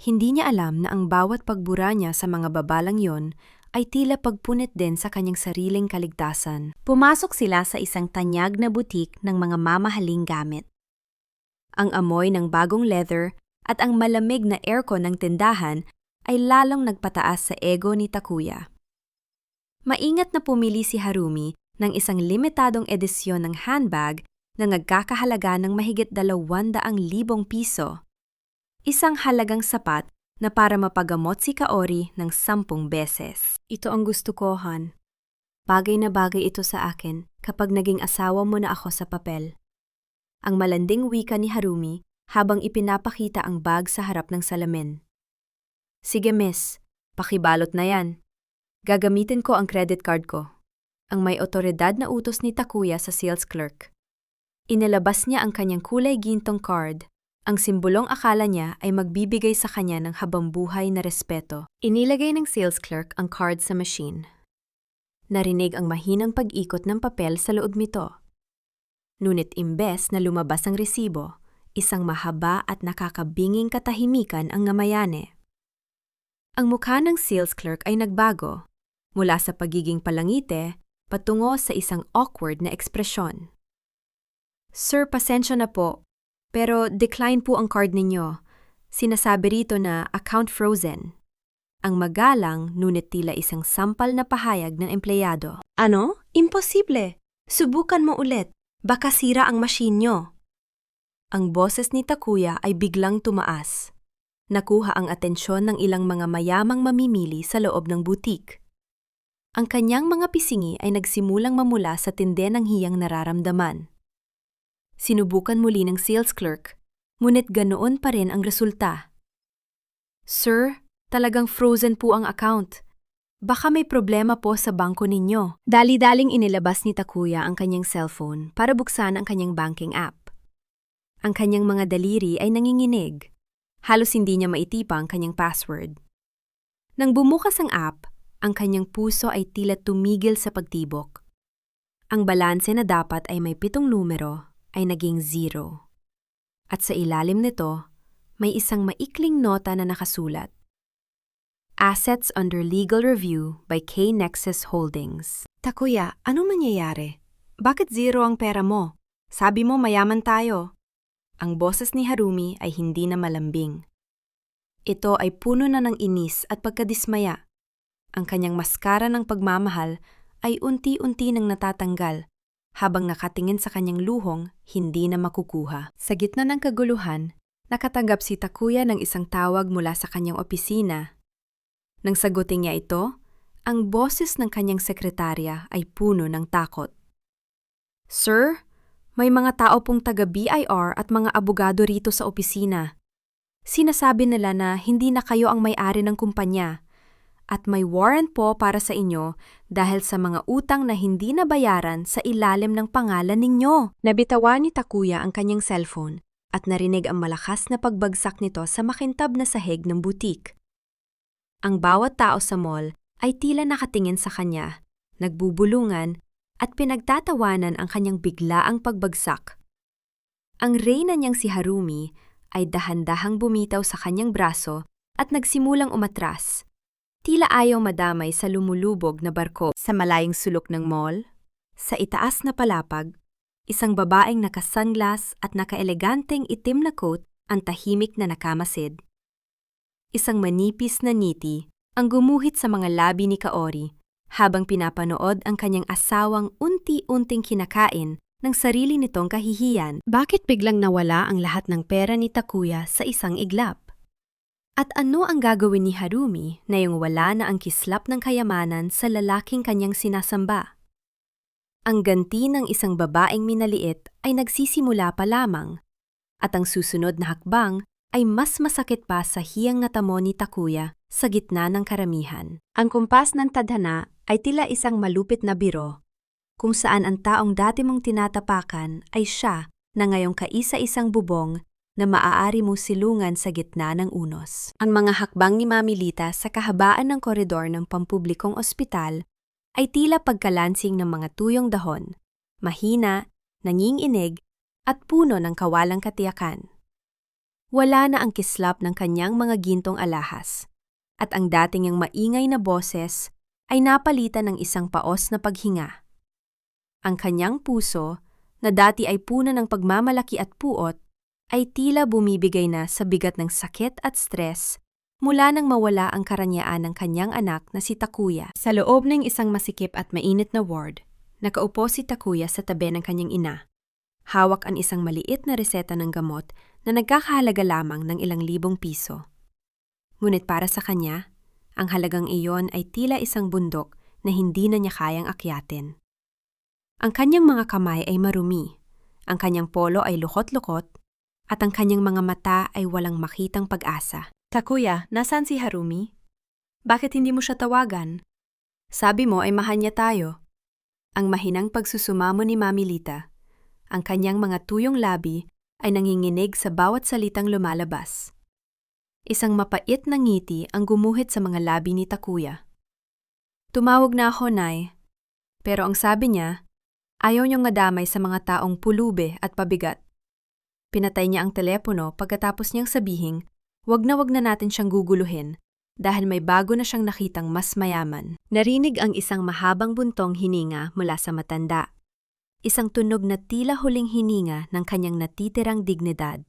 Hindi niya alam na ang bawat pagbura niya sa mga babalang yon ay tila pagpunit din sa kanyang sariling kaligtasan. Pumasok sila sa isang tanyag na butik ng mga mamahaling gamit. Ang amoy ng bagong leather at ang malamig na aircon ng tindahan ay lalong nagpataas sa ego ni Takuya. Maingat na pumili si Harumi ng isang limitadong edisyon ng handbag na nagkakahalaga ng mahigit 200,000 piso. Isang halagang sapat na para mapagamot si Kaori ng 10 beses. Ito ang gusto ko, Han. Bagay na bagay ito sa akin kapag naging asawa mo na ako sa papel. Ang malanding wika ni Harumi habang ipinapakita ang bag sa harap ng salamin. Sige miss, pakibalot na yan. Gagamitin ko ang credit card ko. Ang may otoridad na utos ni Takuya sa sales clerk. Inilabas niya ang kanyang kulay gintong card. Ang simbolong akala niya ay magbibigay sa kanya ng habambuhay na respeto. Inilagay ng sales clerk ang card sa machine. Narinig ang mahinang pag-ikot ng papel sa loob nito. Ngunit imbes na lumabas ang resibo, isang mahaba at nakakabinging katahimikan ang namayane. Ang mukha ng sales clerk ay nagbago, mula sa pagiging palangite patungo sa isang awkward na ekspresyon. Sir, pasensya na po. Pero decline po ang card ninyo. Sinasabi rito na account frozen. Ang magalang ngunit tila isang sampal na pahayag ng empleyado. Ano? Imposible! Subukan mo ulit. Baka sira ang machine nyo. Ang boses ni Takuya ay biglang tumaas. Nakuha ang atensyon ng ilang mga mayamang mamimili sa loob ng butik. Ang kanyang mga pisingi ay nagsimulang mamula sa tinde ng hiyang nararamdaman. Sinubukan muli ng sales clerk, ngunit ganoon pa rin ang resulta. Sir, talagang frozen po ang account. Baka may problema po sa bangko ninyo. Dali-daling inilabas ni Takuya ang kanyang cellphone para buksan ang kanyang banking app. Ang kanyang mga daliri ay nanginginig. Halos hindi niya maitipa ang kanyang password. Nang bumukas ang app, ang kanyang puso ay tila tumigil sa pagtibok. Ang balanse na dapat ay may 7 numero ay naging 0. At sa ilalim nito, may isang maikling nota na nakasulat. Assets under legal review by K-Nexus Holdings. Takuya, anong nangyayari? Bakit 0 ang pera mo? Sabi mo mayaman tayo. Ang boses ni Harumi ay hindi na malambing. Ito ay puno na ng inis at pagkadismaya. Ang kanyang maskara ng pagmamahal ay unti-unti nang natatanggal, habang nakatingin sa kanyang luhong hindi na makukuha. Sa gitna ng kaguluhan, nakatanggap si Takuya ng isang tawag mula sa kanyang opisina. Nang sagutin niya ito, ang boses ng kanyang sekretarya ay puno ng takot. Sir, may mga tao pong taga-BIR at mga abogado rito sa opisina. Sinasabi nila na hindi na kayo ang may-ari ng kumpanya at may warrant po para sa inyo dahil sa mga utang na hindi nabayaran sa ilalim ng pangalan ninyo. Nabitawan ni Takuya ang kanyang cellphone at narinig ang malakas na pagbagsak nito sa makintab na sahig ng butik. Ang bawat tao sa mall ay tila nakatingin sa kanya, nagbubulungan at pinagtatawanan ang kanyang biglaang pagbagsak. Ang reyna niyang si Harumi ay dahan-dahang bumitaw sa kanyang braso at nagsimulang umatras. Tila ayaw madamay sa lumulubog na barko sa malayong sulok ng mall. Sa itaas na palapag, isang babaeng naka-sunglass at naka-eleganteng itim na coat ang tahimik na nakamasid. Isang manipis na ngiti ang gumuhit sa mga labi ni Kaori habang pinapanood ang kanyang asawang unti-unting kinakain ng sarili nitong kahihiyan. Bakit biglang nawala ang lahat ng pera ni Takuya sa isang iglap? At ano ang gagawin ni Harumi na yung wala na ang kislap ng kayamanan sa lalaking kanyang sinasamba? Ang ganti ng isang babaeng minaliit ay nagsisimula pa lamang, at ang susunod na hakbang ay mas masakit pa sa hiyang natamo ni Takuya sa gitna ng karamihan. Ang kumpas ng tadhana ay tila isang malupit na biro, kung saan ang taong dati mong tinatapakan ay siya na ngayong kaisa-isang bubong na maaari mo silungan sa gitna ng unos. Ang mga hakbang ni Mami Lita sa kahabaan ng koridor ng pampublikong ospital ay tila pagkalansing ng mga tuyong dahon, mahina, nanginginig, at puno ng kawalang katiyakan. Wala na ang kislap ng kanyang mga gintong alahas, at ang dating niyang maingay na boses ay napalitan ng isang paos na paghinga. Ang kanyang puso, na dati ay puno ng pagmamalaki at puot, ay tila bumibigay na sa bigat ng sakit at stress mula nang mawala ang karanyaan ng kanyang anak na si Takuya. Sa loob ng isang masikip at mainit na ward, nakaupo si Takuya sa tabi ng kanyang ina. Hawak ang isang maliit na reseta ng gamot na nagkakahalaga lamang ng ilang libong piso. Ngunit para sa kanya, ang halagang iyon ay tila isang bundok na hindi na niya kayang akyatin. Ang kanyang mga kamay ay marumi, ang kanyang polo ay lukot-lukot, at ang kanyang mga mata ay walang makitang pag-asa. Takuya, nasaan si Harumi? Bakit hindi mo siya tawagan? Sabi mo ay mahal niya tayo. Ang mahinang pagsusumamo ni Mami Lita, ang kanyang mga tuyong labi ay nanginginig sa bawat salitang lumalabas. Isang mapait na ngiti ang gumuhit sa mga labi ni Takuya. Tumawag na ako, Nay. Pero ang sabi niya, ayaw niyong nadamay sa mga taong pulube at pabigat. Pinatay niya ang telepono pagkatapos niyang sabihing, wag na natin siyang guguluhin dahil may bago na siyang nakitang mas mayaman. Narinig ang isang mahabang buntong hininga mula sa matanda. Isang tunog na tila huling hininga ng kanyang natitirang dignidad.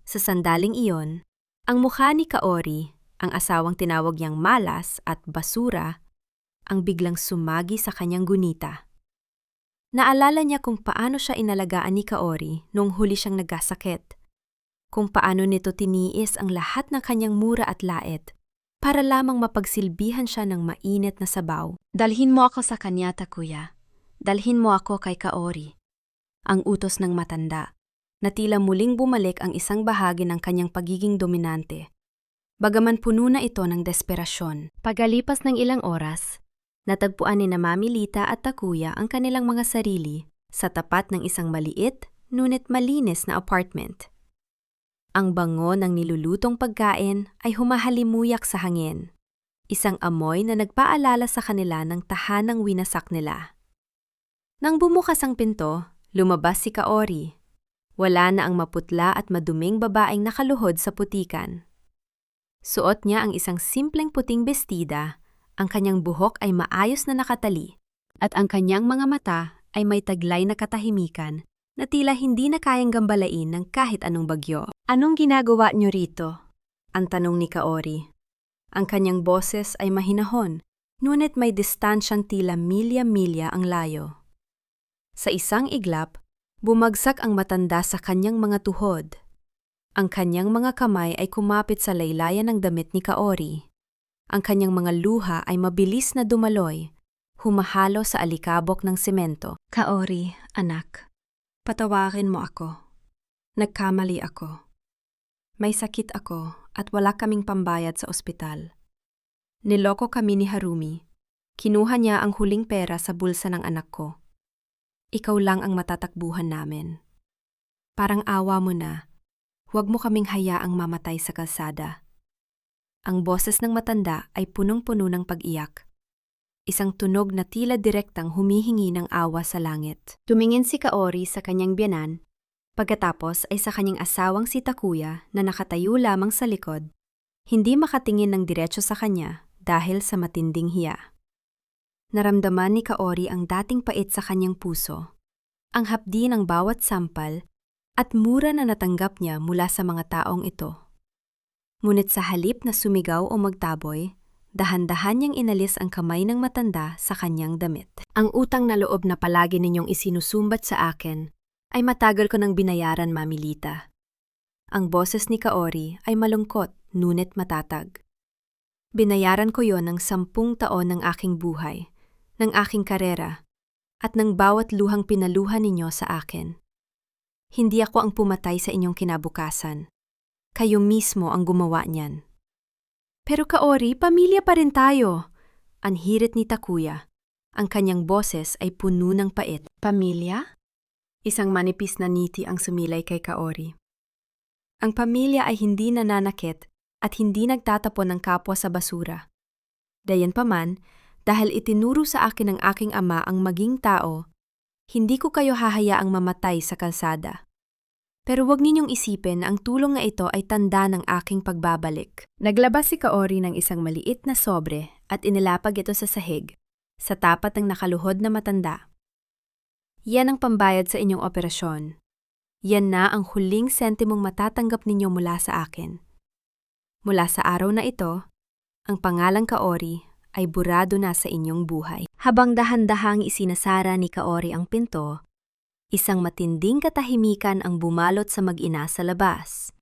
Sa sandaling iyon, ang mukha ni Kaori, ang asawang tinawag niyang malas at basura, ang biglang sumagi sa kanyang gunita. Naalala niya kung paano siya inalagaan ni Kaori noong huli siyang nagkasakit, kung paano nito tiniis ang lahat ng kanyang mura at lait para lamang mapagsilbihan siya ng mainit na sabaw. Dalhin mo ako sa kanya, Takuya. Dalhin mo ako kay Kaori. Ang utos ng matanda, na tila muling bumalik ang isang bahagi ng kanyang pagiging dominante. Bagaman puno na ito ng desperasyon. Pagalipas ng ilang oras, natagpuan ni na Mami Lita at Takuya ang kanilang mga sarili sa tapat ng isang maliit, ngunit malinis na apartment. Ang bango ng nilulutong pagkain ay humahalimuyak sa hangin, isang amoy na nagpaalala sa kanila ng tahanang winasak nila. Nang bumukas ang pinto, lumabas si Kaori. Wala na ang maputla at maduming babaeng nakaluhod sa putikan. Suot niya ang isang simpleng puting bestida, ang kanyang buhok ay maayos na nakatali, at ang kanyang mga mata ay may taglay na katahimikan na tila hindi na kayang gambalain ng kahit anong bagyo. Anong ginagawa niyo rito? Ang tanong ni Kaori. Ang kanyang boses ay mahinahon, ngunit may distansyang tila milya-milya ang layo. Sa isang iglap, bumagsak ang matanda sa kanyang mga tuhod. Ang kanyang mga kamay ay kumapit sa laylayan ng damit ni Kaori. Ang kanyang mga luha ay mabilis na dumaloy, humahalo sa alikabok ng semento. Kaori, anak, patawarin mo ako. Nagkamali ako. May sakit ako at wala kaming pambayad sa ospital. Niloko kami ni Harumi. Kinuha niya ang huling pera sa bulsa ng anak ko. Ikaw lang ang matatakbuhan namin. Parang awa mo na, huwag mo kaming hayaang mamatay sa kalsada. Ang boses ng matanda ay punong-puno ng pag-iyak. Isang tunog na tila direktang humihingi ng awa sa langit. Tumingin si Kaori sa kanyang biyanan, pagkatapos ay sa kanyang asawang si Takuya na nakatayo lamang sa likod, hindi makatingin ng diretso sa kanya dahil sa matinding hiya. Naramdaman ni Kaori ang dating pait sa kanyang puso, ang hapdi ng bawat sampal at mura na natanggap niya mula sa mga taong ito. Ngunit sa halip na sumigaw o magtaboy, dahan-dahan niyang inalis ang kamay ng matanda sa kanyang damit. Ang utang na loob na palagi ninyong isinusumbat sa akin ay matagal ko nang binayaran, Mami Lita. Ang boses ni Kaori ay malungkot ngunit matatag. Binayaran ko yon ng 10 taon ng aking buhay, ng aking karera, at ng bawat luhang pinaluhan ninyo sa akin. Hindi ako ang pumatay sa inyong kinabukasan. Kayo mismo ang gumawa niyan. Pero Kaori, pamilya pa rin tayo. Anhirit ni Takuya. Ang kanyang boses ay puno ng pait. Pamilya? Isang manipis na ngiti ang sumilay kay Kaori. Ang pamilya ay hindi nananakit at hindi nagtatapon ng kapwa sa basura. Dayanpaman, dahil itinuro sa akin ng aking ama ang maging tao, hindi ko kayo hahayaang mamatay sa kalsada. Pero huwag ninyong isipin na ang tulong na ito ay tanda ng aking pagbabalik. Naglabas si Kaori ng isang maliit na sobre at inilapag ito sa sahig, sa tapat ng nakaluhod na matanda. Yan ang pambayad sa inyong operasyon. Yan na ang huling sentimong matatanggap ninyo mula sa akin. Mula sa araw na ito, ang pangalang Kaori ay burado na sa inyong buhay. Habang dahan-dahang isinasara ni Kaori ang pinto, isang matinding katahimikan ang bumalot sa mag-ina sa labas.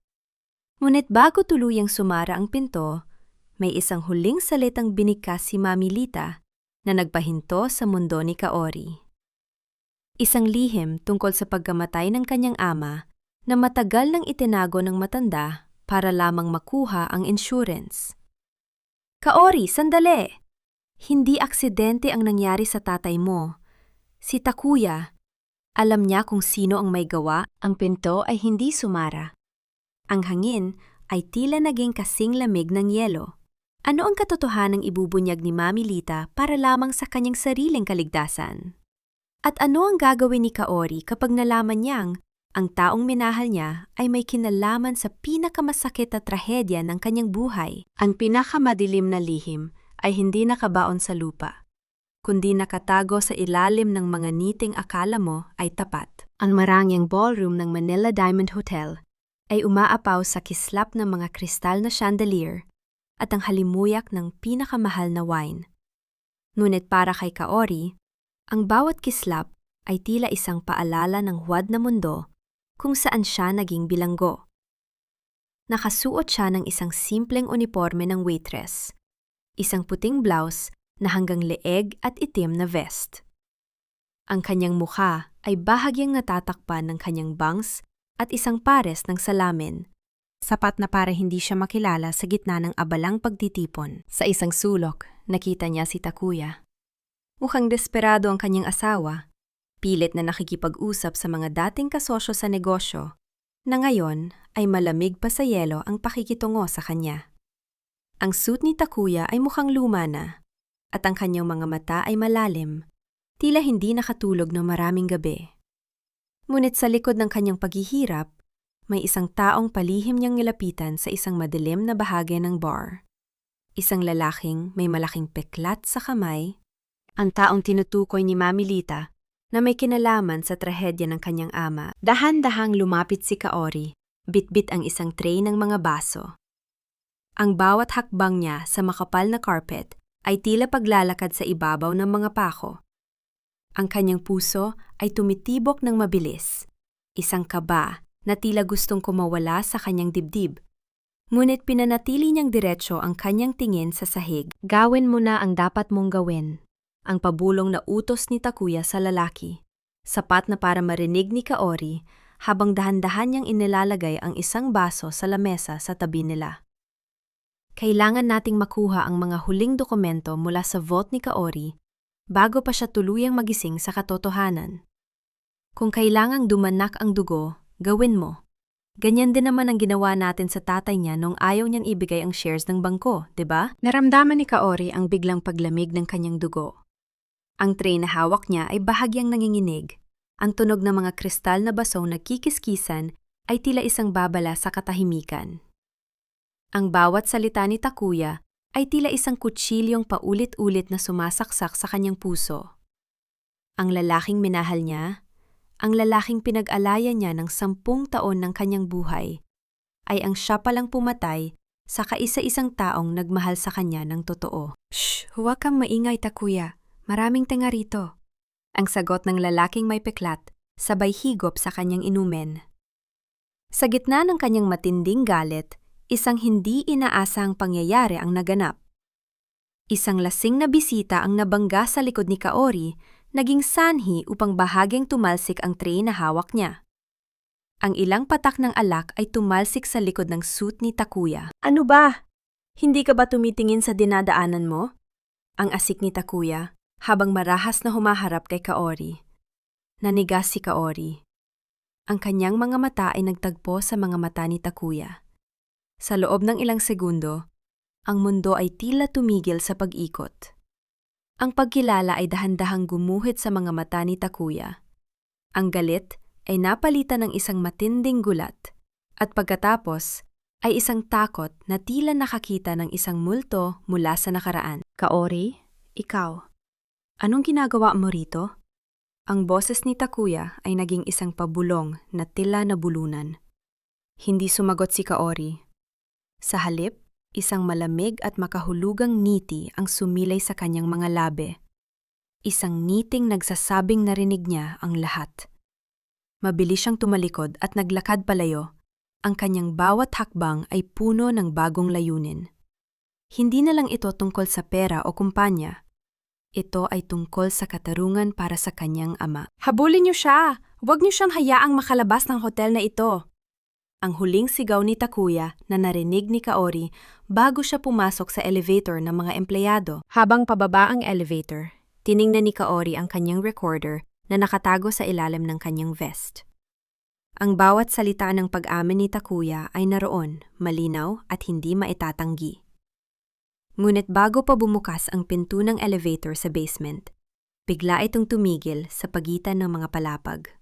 Ngunit bago tuluyang sumara ang pinto, may isang huling salitang binigkas si Mami Lita na nagpahinto sa mundo ni Kaori. Isang lihim tungkol sa pagkamatay ng kanyang ama na matagal nang itinago ng matanda para lamang makuha ang insurance. Kaori, sandali! Hindi aksidente ang nangyari sa tatay mo. Si Takuya, alam niya kung sino ang may gawa. Ang pinto ay hindi sumara. Ang hangin ay tila naging kasing lamig ng yelo. Ano ang katotohanang ibubunyag ni Mami Lita para lamang sa kanyang sariling kaligtasan? At ano ang gagawin ni Kaori kapag nalaman niyang ang taong minahal niya ay may kinalaman sa pinakamasakit na trahedya ng kanyang buhay? Ang pinakamadilim na lihim ay hindi nakabaon sa lupa, kundi nakatago sa ilalim ng mga niting akala mo ay tapat. Ang marangyang ballroom ng Manila Diamond Hotel ay umaapaw sa kislap ng mga kristal na chandelier at ang halimuyak ng pinakamahal na wine. Ngunit para kay Kaori, ang bawat kislap ay tila isang paalala ng huwad na mundo kung saan siya naging bilanggo. Nakasuot siya ng isang simpleng uniforme ng waitress, isang puting blouse na hanggang leeg at itim na vest. Ang kanyang mukha ay bahagyang natatakpan ng kanyang bangs at isang pares ng salamin, sapat na para hindi siya makilala sa gitna ng abalang pagtitipon. Sa isang sulok, nakita niya si Takuya. Mukhang desperado ang kanyang asawa, pilit na nakikipag-usap sa mga dating kasosyo sa negosyo, na ngayon ay malamig pa sa yelo ang pakikitungo sa kanya. Ang suit ni Takuya ay mukhang luma na, at ang kanyang mga mata ay malalim, tila hindi nakatulog ng maraming gabi. Ngunit sa likod ng kanyang paghihirap, may isang taong palihim niyang nilapitan sa isang madilim na bahagi ng bar. Isang lalaking may malaking peklat sa kamay, ang taong tinutukoy ni Mami Lita na may kinalaman sa trahedya ng kanyang ama. Dahan-dahang lumapit si Kaori, bitbit ang isang tray ng mga baso. Ang bawat hakbang niya sa makapal na carpet ay tila paglalakad sa ibabaw ng mga pako. Ang kanyang puso ay tumitibok ng mabilis, isang kaba na tila gustong kumawala sa kanyang dibdib. Ngunit pinanatili niyang diretsyo ang kanyang tingin sa sahig. Gawin mo na ang dapat mong gawin. Ang pabulong na utos ni Takuya sa lalaki, sapat na para marinig ni Kaori habang dahan-dahan niyang inilalagay ang isang baso sa lamesa sa tabi nila. Kailangan nating makuha ang mga huling dokumento mula sa vault ni Kaori bago pa siya tuluyang magising sa katotohanan. Kung kailangang dumanak ang dugo, gawin mo. Ganyan din naman ang ginawa natin sa tatay niya nung ayaw niyang ibigay ang shares ng bangko, 'di ba? Naramdaman ni Kaori ang biglang paglamig ng kanyang dugo. Ang tray na hawak niya ay bahagyang nanginginig. Ang tunog ng mga kristal na basong nagkikiskisan ay tila isang babala sa katahimikan. Ang bawat salita ni Takuya ay tila isang kutsilyong paulit-ulit na sumasaksak sa kanyang puso. Ang lalaking minahal niya, ang lalaking pinag-alayan niya ng 10 taon ng kanyang buhay, ay ang siya palang pumatay sa kaisa-isang taong nagmahal sa kanya ng totoo. Shh! Huwag kang maingay, Takuya. Maraming tenga rito. Ang sagot ng lalaking may peklat, sabay higop sa kanyang inumin. Sa gitna ng kanyang matinding galit, isang hindi inaasahang pangyayari ang naganap. Isang lasing na bisita ang nabangga sa likod ni Kaori, naging sanhi upang bahagyang tumalsik ang tray na hawak niya. Ang ilang patak ng alak ay tumalsik sa likod ng suit ni Takuya. Ano ba? Hindi ka ba tumitingin sa dinadaanan mo? Ang asik ni Takuya, habang marahas na humaharap kay Kaori. Nanigas si Kaori. Ang kanyang mga mata ay nagtagpo sa mga mata ni Takuya. Sa loob ng ilang segundo, ang mundo ay tila tumigil sa pag-ikot. Ang pagkilala ay dahan-dahang gumuhit sa mga mata ni Takuya. Ang galit ay napalitan ng isang matinding gulat, at pagkatapos ay isang takot na tila nakakita ng isang multo mula sa nakaraan. Kaori, ikaw, anong ginagawa mo rito? Ang boses ni Takuya ay naging isang pabulong na tila nabulunan. Hindi sumagot si Kaori. Sa halip, isang malamig at makahulugang ngiti ang sumilay sa kanyang mga labi. Isang ngiting nagsasabing narinig niya ang lahat. Mabilis siyang tumalikod at naglakad palayo. Ang kanyang bawat hakbang ay puno ng bagong layunin. Hindi na lang ito tungkol sa pera o kumpanya. Ito ay tungkol sa katarungan para sa kanyang ama. Habulin niyo siya! Huwag niyo siyang hayaang makalabas ng hotel na ito. Ang huling sigaw ni Takuya na narinig ni Kaori bago siya pumasok sa elevator ng mga empleyado. Habang pababa ang elevator, tiningnan ni Kaori ang kanyang recorder na nakatago sa ilalim ng kanyang vest. Ang bawat salita ng pag-amin ni Takuya ay naroon, malinaw at hindi maitatanggi. Ngunit bago pa bumukas ang pinto ng elevator sa basement, bigla itong tumigil sa pagitan ng mga palapag.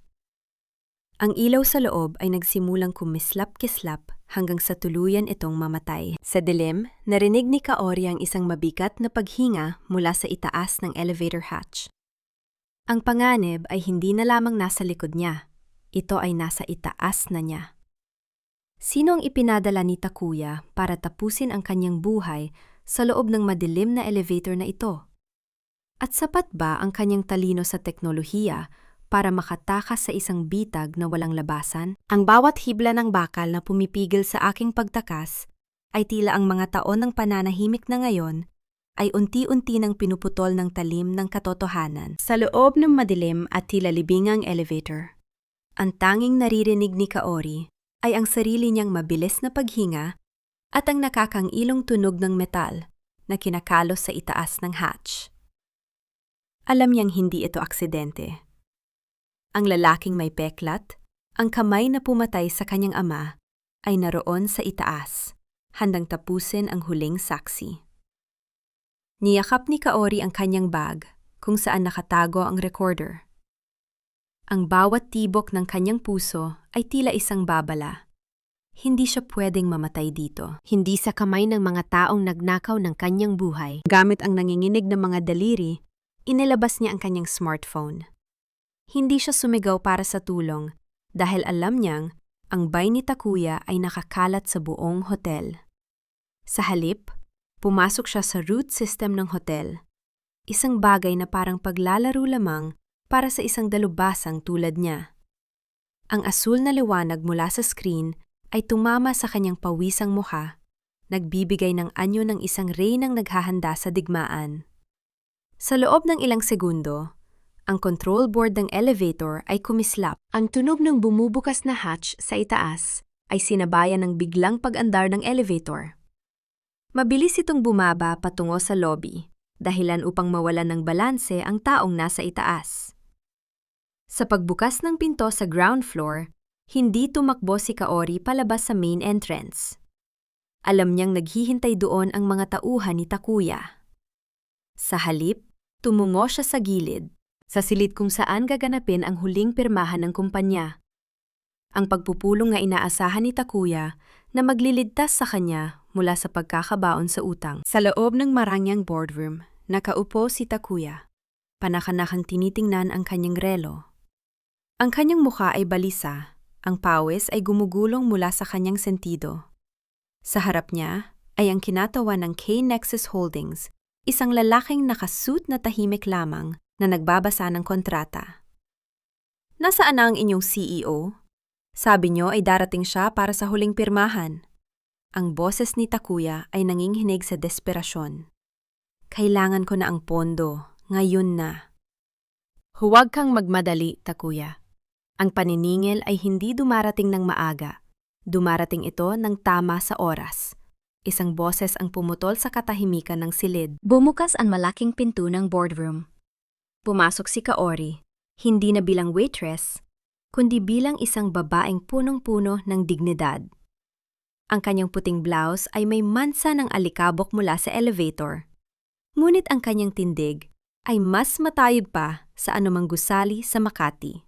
Ang ilaw sa loob ay nagsimulang kumislap-kislap hanggang sa tuluyan itong mamatay. Sa dilim, narinig ni Kaori ang isang mabigat na paghinga mula sa itaas ng elevator hatch. Ang panganib ay hindi na lamang nasa likod niya. Ito ay nasa itaas na niya. Sino ang ipinadala ni Takuya para tapusin ang kanyang buhay sa loob ng madilim na elevator na ito? At sapat ba ang kanyang talino sa teknolohiya para makatakas sa isang bitag na walang labasan? Ang bawat hibla ng bakal na pumipigil sa aking pagtakas ay tila ang mga taon ng pananahimik na ngayon ay unti-unti nang pinuputol ng talim ng katotohanan. Sa loob ng madilim at tila libingang elevator, ang tanging naririnig ni Kaori ay ang sarili niyang mabilis na paghinga at ang nakakangilong tunog ng metal na kinakalos sa itaas ng hatch. Alam niyang hindi ito aksidente. Ang lalaking may peklat, ang kamay na pumatay sa kanyang ama, ay naroon sa itaas, handang tapusin ang huling saksi. Niyakap ni Kaori ang kanyang bag, kung saan nakatago ang recorder. Ang bawat tibok ng kanyang puso ay tila isang babala. Hindi siya pwedeng mamatay dito. Hindi sa kamay ng mga taong nagnakaw ng kanyang buhay. Gamit ang nanginginig ng mga daliri, inilabas niya ang kanyang smartphone. Hindi siya sumigaw para sa tulong dahil alam niyang ang bay ni Takuya ay nakakalat sa buong hotel. Sa halip, pumasok siya sa root system ng hotel. Isang bagay na parang paglalaro lamang para sa isang dalubhasang tulad niya. Ang asul na liwanag mula sa screen ay tumama sa kanyang pawisang mukha, nagbibigay ng anyo ng isang reynang naghahanda sa digmaan. Sa loob ng ilang segundo, ang control board ng elevator ay kumislap. Ang tunog ng bumubukas na hatch sa itaas ay sinabayan ng biglang pag-andar ng elevator. Mabilis itong bumaba patungo sa lobby, dahilan upang mawalan ng balanse ang taong nasa itaas. Sa pagbukas ng pinto sa ground floor, hindi tumakbo si Kaori palabas sa main entrance. Alam niyang naghihintay doon ang mga tauhan ni Takuya. Sa halip, tumungo siya sa gilid, sa silid kung saan gaganapin ang huling pirmahan ng kumpanya. Ang pagpupulong na inaasahan ni Takuya na magliligtas sa kanya mula sa pagkakabaon sa utang. Sa loob ng marangyang boardroom, nakaupo si Takuya. Panakanakang tinitingnan ang kanyang relo. Ang kanyang mukha ay balisa. Ang pawis ay gumugulong mula sa kanyang sentido. Sa harap niya ay ang kinatawan ng K-Nexus Holdings, isang lalaking nakasuit na tahimik lamang na nagbabasa ng kontrata. Nasaan na ang inyong CEO? Sabi niyo ay darating siya para sa huling pirmahan. Ang boses ni Takuya ay nanginginig sa desperasyon. Kailangan ko na ang pondo, ngayon na. Huwag kang magmadali, Takuya. Ang paniningil ay hindi dumarating ng maaga. Dumarating ito ng tama sa oras. Isang boses ang pumutol sa katahimikan ng silid. Bumukas ang malaking pinto ng boardroom. Pumasok si Kaori, hindi na bilang waitress, kundi bilang isang babaeng punong-puno ng dignidad. Ang kanyang puting blouse ay may mansa ng alikabok mula sa elevator. Ngunit ang kanyang tindig ay mas matayog pa sa anumang gusali sa Makati.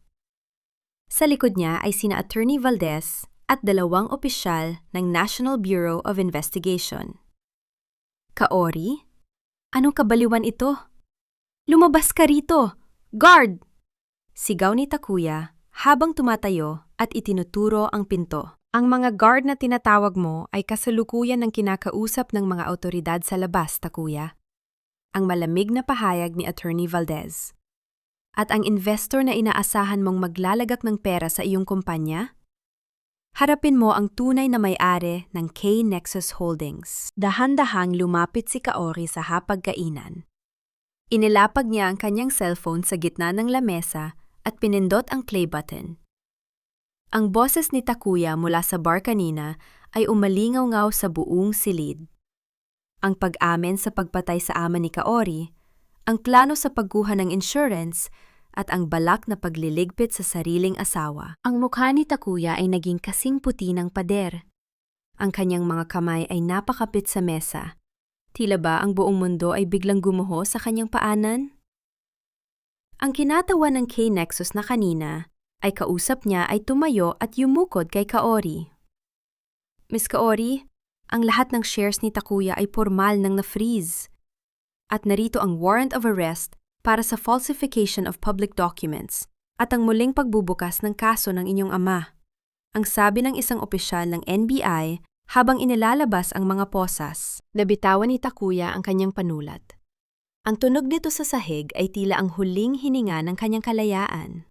Sa likod niya ay sina Attorney Valdez at 2 opisyal ng National Bureau of Investigation. Kaori? Anong kabaliwan ito? Lumabas ka rito! Guard! Sigaw ni Takuya habang tumatayo at itinuturo ang pinto. Ang mga guard na tinatawag mo ay kasalukuyan ng kinakausap ng mga awtoridad sa labas, Takuya. Ang malamig na pahayag ni Attorney Valdez. At ang investor na inaasahan mong maglalagak ng pera sa iyong kumpanya? Harapin mo ang tunay na may-ari ng K-Nexus Holdings. Dahan-dahang lumapit si Kaori sa hapagkainan. Inilapag niya ang kanyang cellphone sa gitna ng lamesa at pinindot ang play button. Ang boses ni Takuya mula sa bar kanina ay umalingaw-ngaw sa buong silid. Ang pag-amin sa pagpatay sa ama ni Kaori, ang plano sa pagkuha ng insurance, at ang balak na pagliligpit sa sariling asawa. Ang mukha ni Takuya ay naging kasing puti ng pader. Ang kanyang mga kamay ay napakapit sa mesa. Tila ba ang buong mundo ay biglang gumuho sa kanyang paanan? Ang kinatawan ng K-Nexus na kanina ay kausap niya ay tumayo at yumukod kay Kaori. Miss Kaori, ang lahat ng shares ni Takuya ay formal nang na-freeze. At narito ang warrant of arrest para sa falsification of public documents at ang muling pagbubukas ng kaso ng inyong ama. Ang sabi ng isang opisyal ng NBI habang inilalabas ang mga posas. Nabitawan ni Takuya ang kanyang panulat. Ang tunog nito sa sahig ay tila ang huling hininga ng kanyang kalayaan.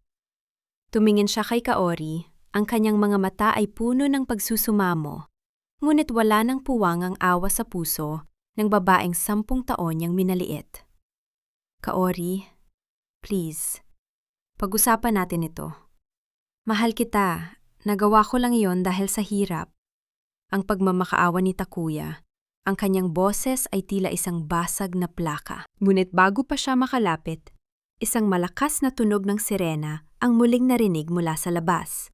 Tumingin siya kay Kaori, ang kanyang mga mata ay puno ng pagsusumamo, ngunit wala ng puwang ang awa sa puso ng babaeng 10 taon niyang minaliit. Kaori, please, pag-usapan natin ito. Mahal kita, nagawa ko lang iyon dahil sa hirap. Ang pagmamakaawa ni Takuya, ang kanyang boses ay tila isang basag na plaka. Ngunit bago pa siya makalapit, isang malakas na tunog ng sirena ang muling narinig mula sa labas.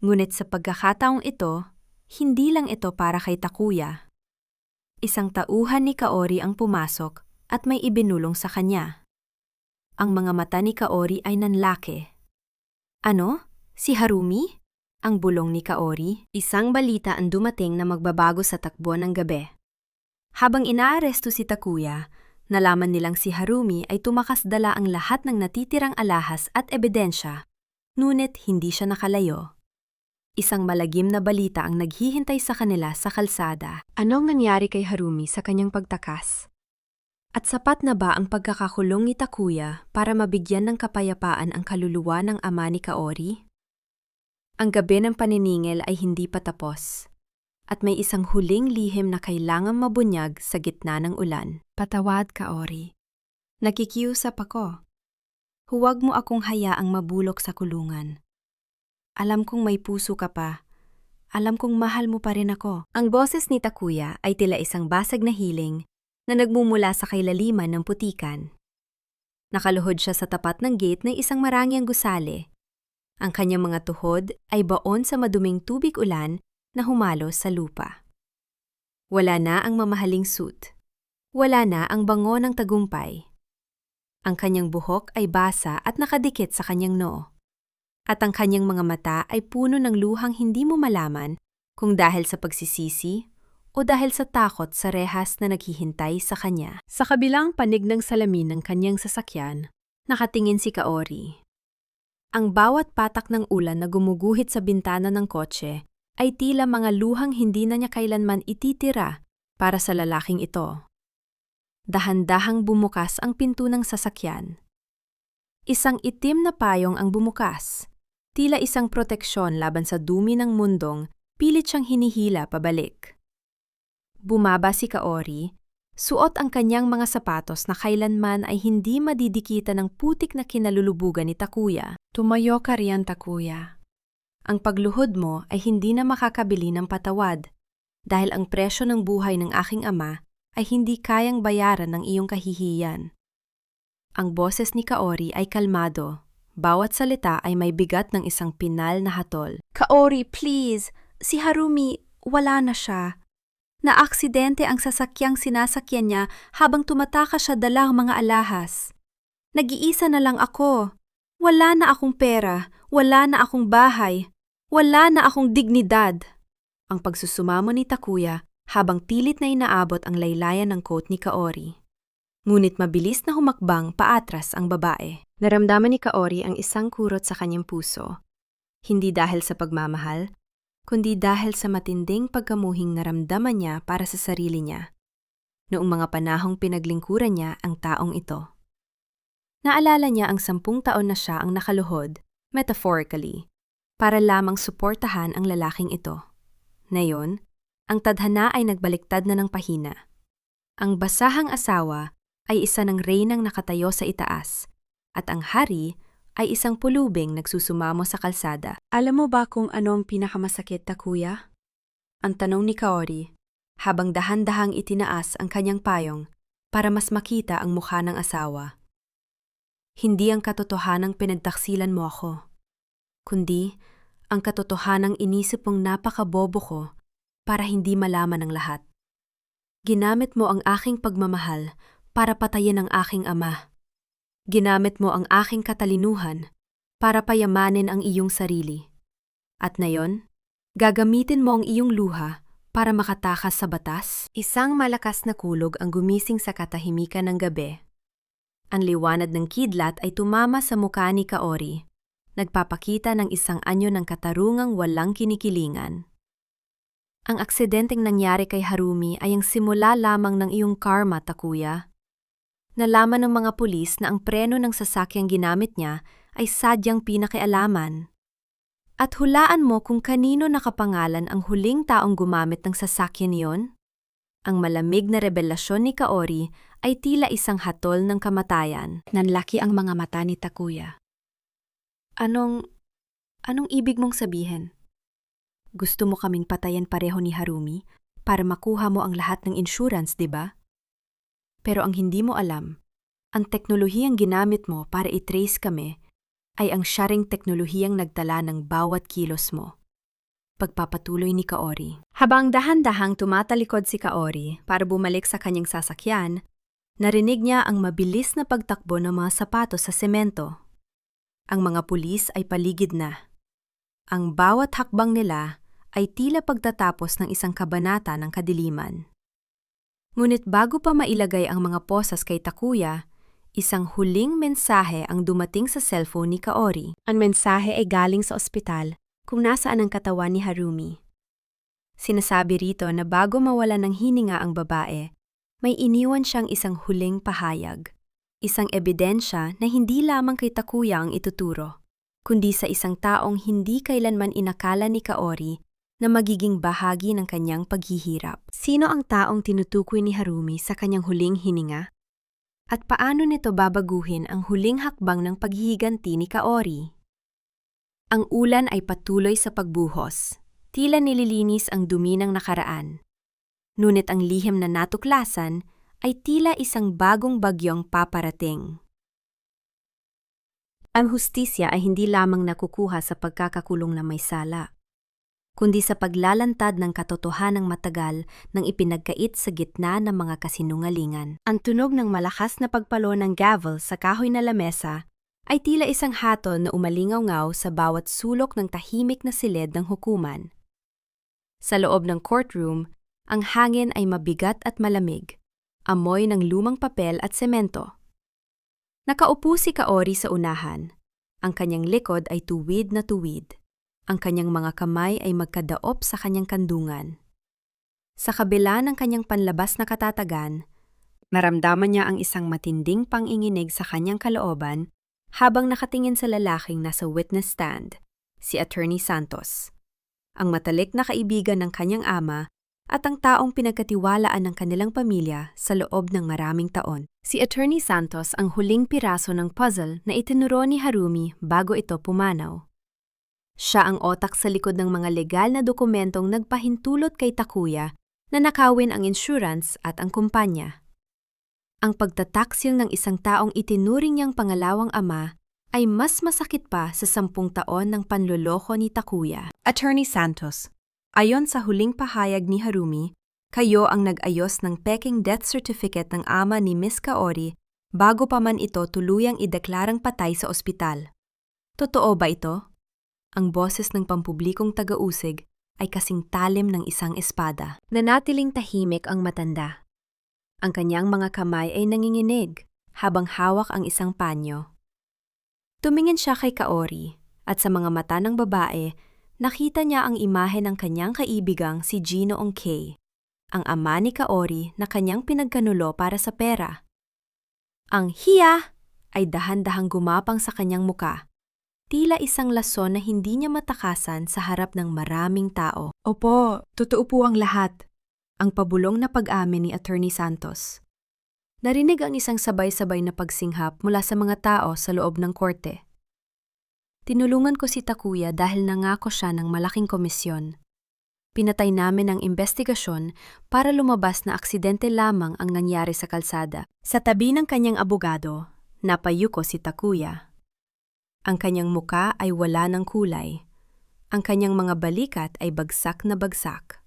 Ngunit sa pagkakataong ito, hindi lang ito para kay Takuya. Isang tauhan ni Kaori ang pumasok at may ibinulong sa kanya. Ang mga mata ni Kaori ay nanlaki. Ano? Si Harumi? Ang bulong ni Kaori. Isang balita ang dumating na magbabago sa takbo ng gabi. Habang inaaresto si Takuya, nalaman nilang si Harumi ay tumakas dala ang lahat ng natitirang alahas at ebidensya, ngunit hindi siya nakalayo. Isang malagim na balita ang naghihintay sa kanila sa kalsada. Anong nangyari kay Harumi sa kanyang pagtakas? At sapat na ba ang pagkakakulong ni Takuya para mabigyan ng kapayapaan ang kaluluwa ng ama ni Kaori? Ang gabi ng paniningil ay hindi pa tapos, at may isang huling lihim na kailangang mabunyag sa gitna ng ulan. Patawad, Kaori. Nakikiusap ako. Huwag mo akong hayaang mabulok sa kulungan. Alam kong may puso ka pa. Alam kong mahal mo pa rin ako. Ang boses ni Takuya ay tila isang basag na hiling na nagmumula sa kailaliman ng putikan. Nakaluhod siya sa tapat ng gate ng isang marangyang gusali. Ang kanyang mga tuhod ay baon sa maduming tubig ulan na humalo sa lupa. Wala na ang mamahaling suit. Wala na ang bango ng tagumpay. Ang kanyang buhok ay basa at nakadikit sa kanyang noo. At ang kanyang mga mata ay puno ng luhang hindi mo malaman kung dahil sa pagsisisi o dahil sa takot sa rehas na naghihintay sa kanya. Sa kabilang panig ng salamin ng kanyang sasakyan, nakatingin si Kaori. Ang bawat patak ng ulan na gumuguhit sa bintana ng kotse ay tila mga luhang hindi na niya kailanman ititira para sa lalaking ito. Dahan-dahang bumukas ang pinto ng sasakyan. Isang itim na payong ang bumukas. Tila isang proteksyon laban sa dumi ng mundong pilit siyang hinihila pabalik. Bumaba si Kaori, suot ang kanyang mga sapatos na kailanman ay hindi madidikitan ng putik na kinalulubugan ni Takuya. Tumayo ka riyan, Takuya. Ang pagluhod mo ay hindi na makakabili ng patawad dahil ang presyo ng buhay ng aking ama ay hindi kayang bayaran ng iyong kahihiyan. Ang boses ni Kaori ay kalmado. Bawat salita ay may bigat ng isang pinal na hatol. Kaori, please! Si Harumi, wala na siya. Naaksidente ang sasakyang sinasakyan niya habang tumatakas siya dala ang mga alahas. Nag-iisa na lang ako. Wala na akong pera, wala na akong bahay, wala na akong dignidad. Ang pagsusumamo ni Takuya habang pilit na inaabot ang laylayan ng coat ni Kaori. Ngunit mabilis na humakbang paatras ang babae. Naramdaman ni Kaori ang isang kurot sa kanyang puso. Hindi dahil sa pagmamahal, kundi dahil sa matinding pagkamuhing naramdaman niya para sa sarili niya. Noong mga panahong pinaglingkuran niya ang taong ito. Naalala niya ang 10 taon na siya ang nakaluhod, metaphorically, para lamang suportahan ang lalaking ito. Ngayon, ang tadhana ay nagbaliktad na ng pahina. Ang basahang asawa ay isa ng reynang nakatayo sa itaas, at ang hari ay isang pulubing nagsusumamo sa kalsada. Alam mo ba kung anong pinakamasakit, Takuya? Ang tanong ni Kaori, habang dahan-dahang itinaas ang kanyang payong para mas makita ang mukha ng asawa. Hindi ang katotohanang pinagtaksilan mo ako, kundi ang katotohanang inisip mong napakabobo ko para hindi malaman ng lahat. Ginamit mo ang aking pagmamahal para patayin ang aking ama. Ginamit mo ang aking katalinuhan para payamanin ang iyong sarili. At ngayon, gagamitin mo ang iyong luha para makatakas sa batas? Isang malakas na kulog ang gumising sa katahimikan ng gabi. Ang liwanag ng kidlat ay tumama sa mukha ni Kaori, nagpapakita ng isang anyo ng katarungang walang kinikilingan. Ang aksidenteng nangyari kay Harumi ay ang simula lamang ng iyong karma, Takuya. Nalaman ng mga pulis na ang preno ng sasakyang ginamit niya ay sadyang pinakialaman. At hulaan mo kung kanino nakapangalan ang huling taong gumamit ng sasakyan niyon? Ang malamig na revelasyon ni Kaori ay tila isang hatol ng kamatayan. Nanlaki ang mga mata ni Takuya. Anong ibig mong sabihin? Gusto mo kaming patayan pareho ni Harumi para makuha mo ang lahat ng insurance, di ba? Pero ang hindi mo alam, ang teknolohiyang ginamit mo para i-trace kami ay ang sharing teknolohiyang nagtala ng bawat kilos mo. Pagpapatuloy ni Kaori. Habang dahan-dahang tumatalikod si Kaori para bumalik sa kanyang sasakyan, Narinig niya ang mabilis na pagtakbo ng mga sapatos sa semento. Ang mga pulis ay paligid na. Ang bawat hakbang nila ay tila pagtatapos ng isang kabanata ng kadiliman. Ngunit bago pa mailagay ang mga posas kay Takuya, isang huling mensahe ang dumating sa cellphone ni Kaori. Ang mensahe ay galing sa ospital kung nasaan ang katawan ni Harumi. Sinasabi rito na bago mawala ng hininga ang babae, may iniwan siyang isang huling pahayag. Isang ebidensya na hindi lamang kay Takuya ang ituturo, kundi sa isang taong hindi kailanman inakala ni Kaori na magiging bahagi ng kanyang paghihirap. Sino ang taong tinutukoy ni Harumi sa kanyang huling hininga? At paano nito babaguhin ang huling hakbang ng paghihiganti ni Kaori? Ang ulan ay patuloy sa pagbuhos. Tila nililinis ang dumi ng nakaraan. Ngunit ang lihim na natuklasan ay tila isang bagong bagyong paparating. Ang hustisya ay hindi lamang nakukuha sa pagkakakulong na may sala, kundi sa paglalantad ng katotohanang matagal ng ipinagkait sa gitna ng mga kasinungalingan. Ang tunog ng malakas na pagpalo ng gavel sa kahoy na lamesa ay tila isang haton na umalingaw-ngaw sa bawat sulok ng tahimik na silid ng hukuman. Sa loob ng courtroom, ang hangin ay mabigat at malamig, amoy ng lumang papel at semento. Nakaupo si Kaori sa unahan. Ang kanyang likod ay tuwid na tuwid. Ang kanyang mga kamay ay magkadaop sa kanyang kandungan. Sa kabila ng kanyang panlabas na katatagan, naramdaman niya ang isang matinding panginginig sa kanyang kalooban habang nakatingin sa lalaking nasa witness stand, si Attorney Santos. Ang matalik na kaibigan ng kanyang ama at ang taong pinagkatiwalaan ng kanilang pamilya sa loob ng maraming taon. Si Attorney Santos ang huling piraso ng puzzle na itinuro ni Harumi bago ito pumanaw. Siya ang otak sa likod ng mga legal na dokumentong nagpahintulot kay Takuya na nakawin ang insurance at ang kumpanya. Ang pagtataksil ng isang taong itinuring niyang pangalawang ama ay mas masakit pa sa 10 taon ng panloloko ni Takuya. Attorney Santos, ayon sa huling pahayag ni Harumi, kayo ang nag-ayos ng peking death certificate ng ama ni Miss Kaori bago pa man ito tuluyang ideklarang patay sa ospital. Totoo ba ito? Ang boses ng pampublikong taga-usig ay kasing talim ng isang espada. Nanatiling tahimik ang matanda. Ang kanyang mga kamay ay nanginginig habang hawak ang isang panyo. Tumingin siya kay Kaori at sa mga mata ng babae, nakita niya ang imahe ng kanyang kaibigang si Gino Ongkay, ang ama ni Kaori na kanyang pinagkanulo para sa pera. Ang hiya ay dahan-dahang gumapang sa kanyang muka, tila isang lason na hindi niya matakasan sa harap ng maraming tao. Opo, totoo po ang lahat. Ang pabulong na pag-amin ni Attorney Santos. Narinig ang isang sabay-sabay na pagsinghap mula sa mga tao sa loob ng korte. Tinulungan ko si Takuya dahil nangako siya ng malaking komisyon. Pinatay namin ang investigasyon para lumabas na aksidente lamang ang nangyari sa kalsada. Sa tabi ng kanyang abogado, napayuko si Takuya. Ang kanyang muka ay wala ng kulay. Ang kanyang mga balikat ay bagsak na bagsak.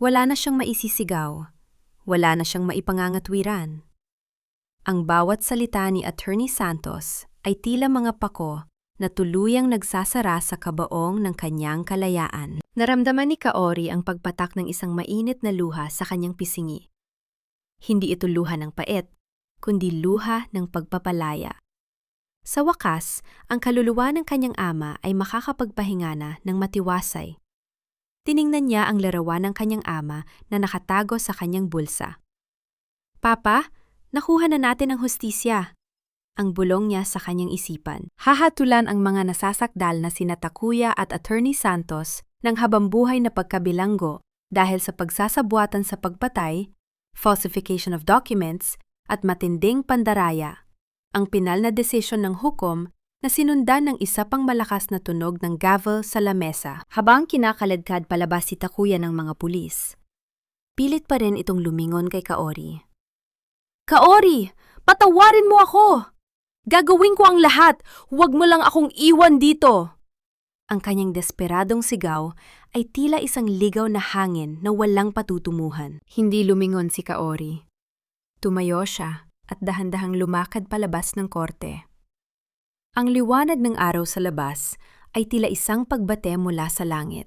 Wala na siyang maisisigaw. Wala na siyang maipangangatwiran. Ang bawat salita ni Attorney Santos ay tila mga pako na tuluyang nagsasara sa kabaong ng kanyang kalayaan. Naramdaman ni Kaori ang pagpatak ng isang mainit na luha sa kanyang pisingi. Hindi ito luha ng pait, kundi luha ng pagpapalaya. Sa wakas, ang kaluluwa ng kanyang ama ay makakapagpahinga na ng matiwasay. Tiningnan niya ang larawan ng kanyang ama na nakatago sa kanyang bulsa. Papa, nakuha na natin ang hustisya. Ang bulong niya sa kanyang isipan. Hahatulan ang mga nasasakdal na sina Takuya at Attorney Santos ng habambuhay na pagkabilanggo dahil sa pagsasabuatan sa pagpatay, falsification of documents, at matinding pandaraya. Ang pinal na desisyon ng hukom na sinundan ng isa pang malakas na tunog ng gavel sa lamesa habang kinakaladkad palabas si Takuya ng mga pulis. Pilit pa rin itong lumingon kay Kaori. Kaori! Patawarin mo ako! Gagawin ko ang lahat! Huwag mo lang akong iwan dito! Ang kanyang desperadong sigaw ay tila isang ligaw na hangin na walang patutumuhan. Hindi lumingon si Kaori. Tumayo siya at dahan-dahang lumakad palabas ng korte. Ang liwanag ng araw sa labas ay tila isang pagbate mula sa langit.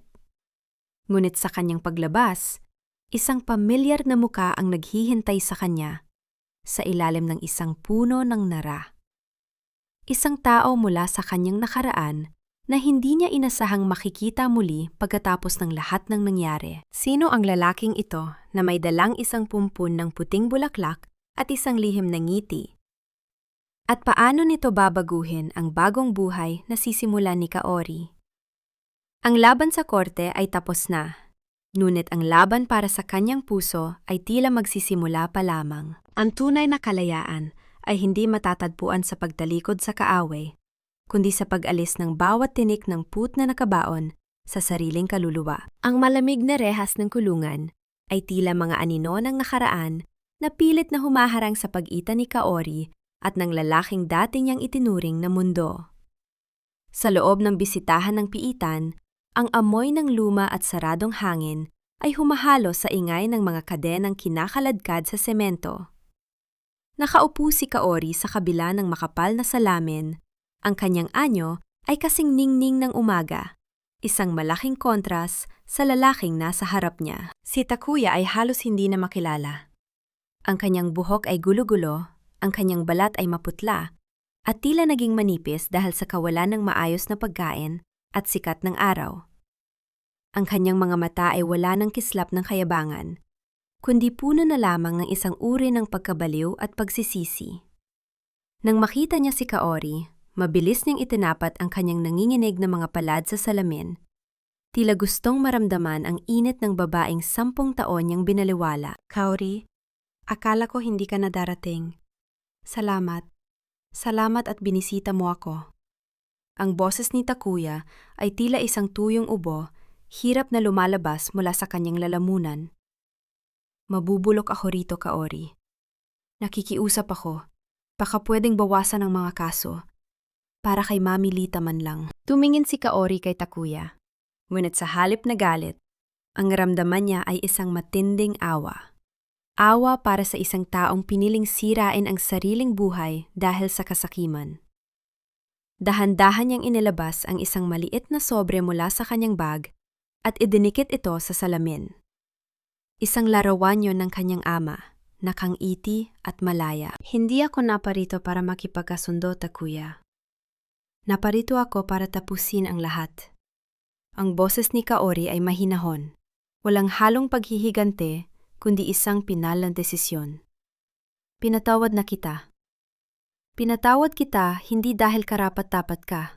Ngunit sa kanyang paglabas, isang pamilyar na muka ang naghihintay sa kanya sa ilalim ng isang puno ng nara. Isang tao mula sa kanyang nakaraan na hindi niya inasahang makikita muli pagkatapos ng lahat ng nangyari. Sino ang lalaking ito na may dalang isang pumpun ng puting bulaklak at isang lihim na ngiti? At paano nito babaguhin ang bagong buhay na sisimulan ni Kaori? Ang laban sa korte ay tapos na, ngunit ang laban para sa kanyang puso ay tila magsisimula pa lamang. Ang tunay na kalayaan ay hindi matatagpuan sa pagtalikod sa kaaway, kundi sa pag-alis ng bawat tinik ng put na nakabaon sa sariling kaluluwa. Ang malamig na rehas ng kulungan ay tila mga anino ng nakaraan na pilit na humaharang sa pagitan ni Kaori at ng lalaking dati niyang itinuring na mundo. Sa loob ng bisitahan ng piitan, ang amoy ng luma at saradong hangin ay humahalo sa ingay ng mga kadenang kinakaladkad sa semento. Nakaupo si Kaori sa kabila ng makapal na salamin. Ang kanyang anyo ay kasing ningning ng umaga, isang malaking kontras sa lalaking nasa harap niya. Si Takuya ay halos hindi na makilala. Ang kanyang buhok ay gulo-gulo, ang kanyang balat ay maputla, at tila naging manipis dahil sa kawalan ng maayos na pagkain at sikat ng araw. Ang kanyang mga mata ay wala ng kislap ng kayabangan, kundi puno na lamang ng isang uri ng pagkabaliw at pagsisisi. Nang makita niya si Kaori, mabilis niyang itinapat ang kanyang nanginginig na mga palad sa salamin. Tila gustong maramdaman ang init ng babaeng 10 taon niyang binaliwala. Kaori, akala ko hindi ka na darating. Salamat. Salamat at binisita mo ako. Ang boses ni Takuya ay tila isang tuyong ubo, hirap na lumalabas mula sa kanyang lalamunan. Mabubulok ako rito, Kaori. Nakikiusap ako. Baka pwedeng bawasan ang mga kaso. Para kay Mami Lita man lang. Tumingin si Kaori kay Takuya. Ngunit sa halip na galit, ang ramdaman niya ay isang matinding awa. Awa para sa isang taong piniling sirain ang sariling buhay dahil sa kasakiman. Dahan-dahan niyang inilabas ang isang maliit na sobre mula sa kanyang bag at idinikit ito sa salamin. Isang larawan yon ng kanyang ama, nakangiti at malaya. Hindi ako naparito para makipagkasundo, Takuya. Naparito ako para tapusin ang lahat. Ang boses ni Kaori ay mahinahon. Walang halong paghihigante, kundi isang pinal na desisyon. Pinatawad na kita. Pinatawad kita hindi dahil karapat-dapat ka,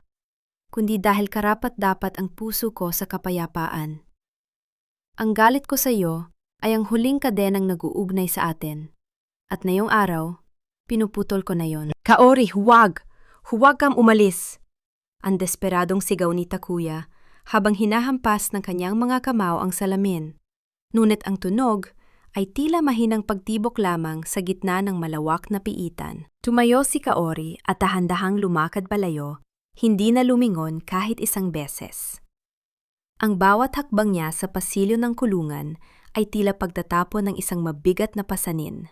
kundi dahil karapat-dapat ang puso ko sa kapayapaan. Ang galit ko sa iyo ay ang huling kadenang nag-uugnay sa atin. At ngayong araw, pinuputol ko na yon. Kaori, huwag! Huwag kang umalis! Ang desperadong sigaw ni Takuya habang hinahampas ng kanyang mga kamao ang salamin. Ngunit ang tunog ay tila mahinang pagtibok lamang sa gitna ng malawak na piitan. Tumayo si Kaori at dahan-dahang lumakad palayo, hindi na lumingon kahit isang beses. Ang bawat hakbang niya sa pasilyo ng kulungan ay tila pagtatapon ng isang mabigat na pasanin.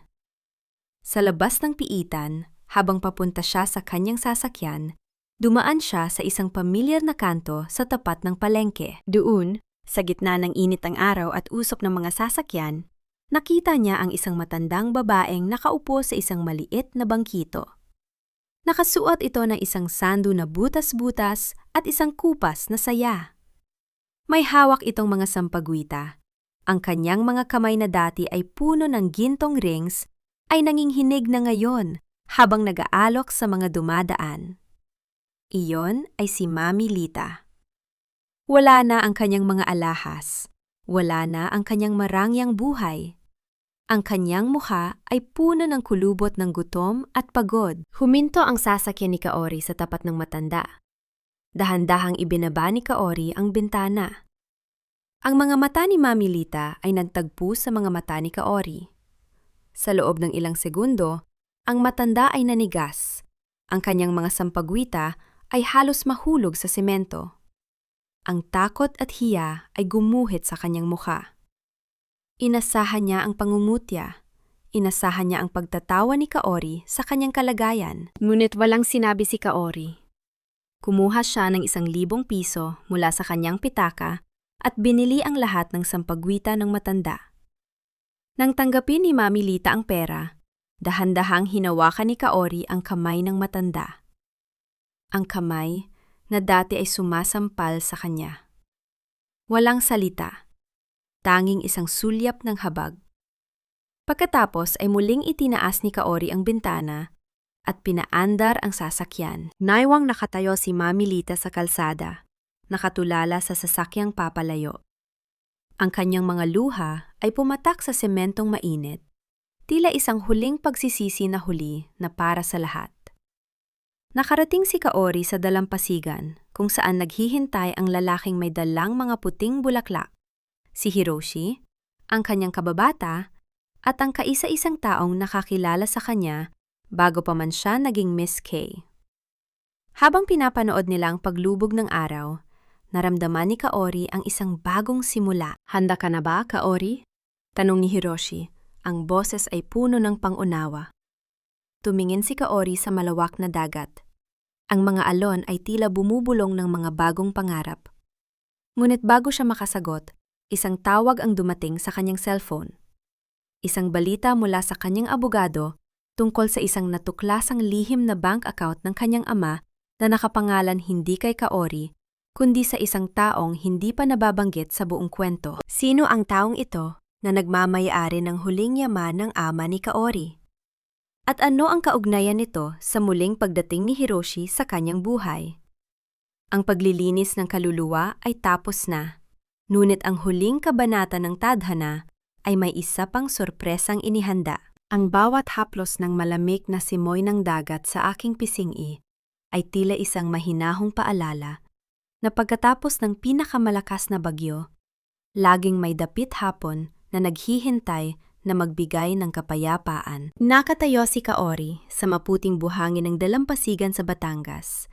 Sa labas ng piitan, habang papunta siya sa kanyang sasakyan, dumaan siya sa isang pamilyar na kanto sa tapat ng palengke. Doon, sa gitna ng init ng araw at usok ng mga sasakyan, nakita niya ang isang matandang babaeng nakaupo sa isang maliit na bangkito. Nakasuot ito ng isang sando na butas-butas at isang kupas na saya. May hawak itong mga sampagwita. Ang kanyang mga kamay na dati ay puno ng gintong rings ay nanginghinig na ngayon habang nag-aalok sa mga dumadaan. Iyon ay si Mami Lita. Wala na ang kanyang mga alahas. Wala na ang kanyang marangyang buhay. Ang kanyang mukha ay puno ng kulubot ng gutom at pagod. Huminto ang sasakyan ni Kaori sa tapat ng matanda. Dahan-dahang ibinaba ni Kaori ang bintana. Ang mga mata ni Mami Lita ay nagtagpo sa mga mata ni Kaori. Sa loob ng ilang segundo, ang matanda ay nanigas. Ang kanyang mga sampagwita ay halos mahulog sa semento. Ang takot at hiya ay gumuhit sa kanyang mukha. Inasahan niya ang pangungutya. Inasahan niya ang pagtatawa ni Kaori sa kanyang kalagayan. Ngunit walang sinabi si Kaori. Kumuha siya ng 1,000 piso mula sa kanyang pitaka at binili ang lahat ng sampagwita ng matanda. Nang tanggapin ni Mami Lita ang pera, dahan-dahang hinawakan ni Kaori ang kamay ng matanda. Ang kamay na dati ay sumasampal sa kanya. Walang salita, tanging isang sulyap ng habag. Pagkatapos ay muling itinaas ni Kaori ang bintana at pinaandar ang sasakyan. Naiwang nakatayo si Mami Lita sa kalsada, nakatulala sa sasakyang papalayo. Ang kanyang mga luha ay pumatak sa sementong mainit, tila isang huling pagsisisi na huli na para sa lahat. Nakarating si Kaori sa dalampasigan kung saan naghihintay ang lalaking may dalang mga puting bulaklak, si Hiroshi, ang kanyang kababata, at ang kaisa-isang taong nakakilala sa kanya bago pa man siya naging Miss K. Habang pinapanood nila ang paglubog ng araw, naramdaman ni Kaori ang isang bagong simula. Handa ka na ba, Kaori? Tanong ni Hiroshi. Ang boses ay puno ng pangunawa. Tumingin si Kaori sa malawak na dagat. Ang mga alon ay tila bumubulong ng mga bagong pangarap. Ngunit bago siya makasagot, isang tawag ang dumating sa kanyang cellphone. Isang balita mula sa kanyang abogado tungkol sa isang natuklasang lihim na bank account ng kanyang ama na nakapangalan hindi kay Kaori, kundi sa isang taong hindi pa nababanggit sa buong kwento. Sino ang taong ito na nagmamay-ari ng huling yaman ng ama ni Kaori? At ano ang kaugnayan nito sa muling pagdating ni Hiroshi sa kanyang buhay? Ang paglilinis ng kaluluwa ay tapos na, ngunit ang huling kabanata ng tadhana ay may isa pang sorpresang inihanda. Ang bawat haplos ng malamig na simoy ng dagat sa aking pisngi ay tila isang mahinahong paalala na pagkatapos ng pinakamalakas na bagyo, laging may dapit hapon na naghihintay na magbigay ng kapayapaan. Nakatayo si Kaori sa maputing buhangin ng dalampasigan sa Batangas.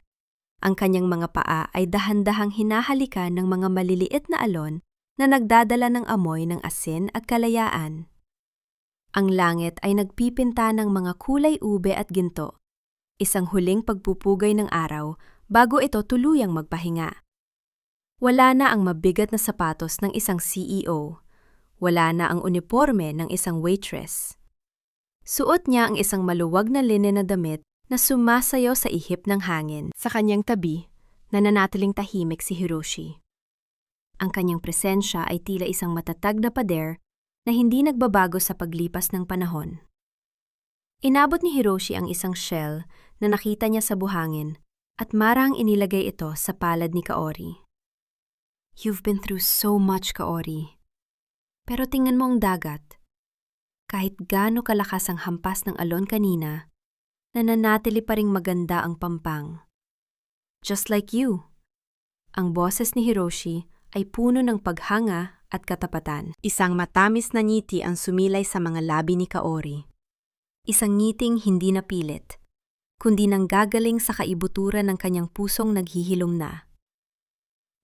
Ang kanyang mga paa ay dahan-dahang hinahalikan ng mga maliliit na alon na nagdadala ng amoy ng asin at kalayaan. Ang langit ay nagpipinta ng mga kulay ube at ginto, isang huling pagpupugay ng araw bago ito tuluyang magpahinga. Wala na ang mabigat na sapatos ng isang CEO. Wala na ang uniforme ng isang waitress. Suot niya ang isang maluwag na linen na damit na sumasayaw sa ihip ng hangin. Sa kanyang tabi, nananatiling tahimik si Hiroshi. Ang kanyang presensya ay tila isang matatag na pader na hindi nagbabago sa paglipas ng panahon. Inabot ni Hiroshi ang isang shell na nakita niya sa buhangin at marahang inilagay ito sa palad ni Kaori. You've been through so much, Kaori. Pero tingnan mo ang dagat. Kahit gaano kalakas ang hampas ng alon kanina, nananatili pa ring maganda ang pampang. Just like you. Ang boses ni Hiroshi ay puno ng paghanga at katapatan. Isang matamis na ngiti ang sumilay sa mga labi ni Kaori. Isang ngiting hindi napilit, kundi nanggagaling sa kaibuturan ng kanyang pusong naghihilom na.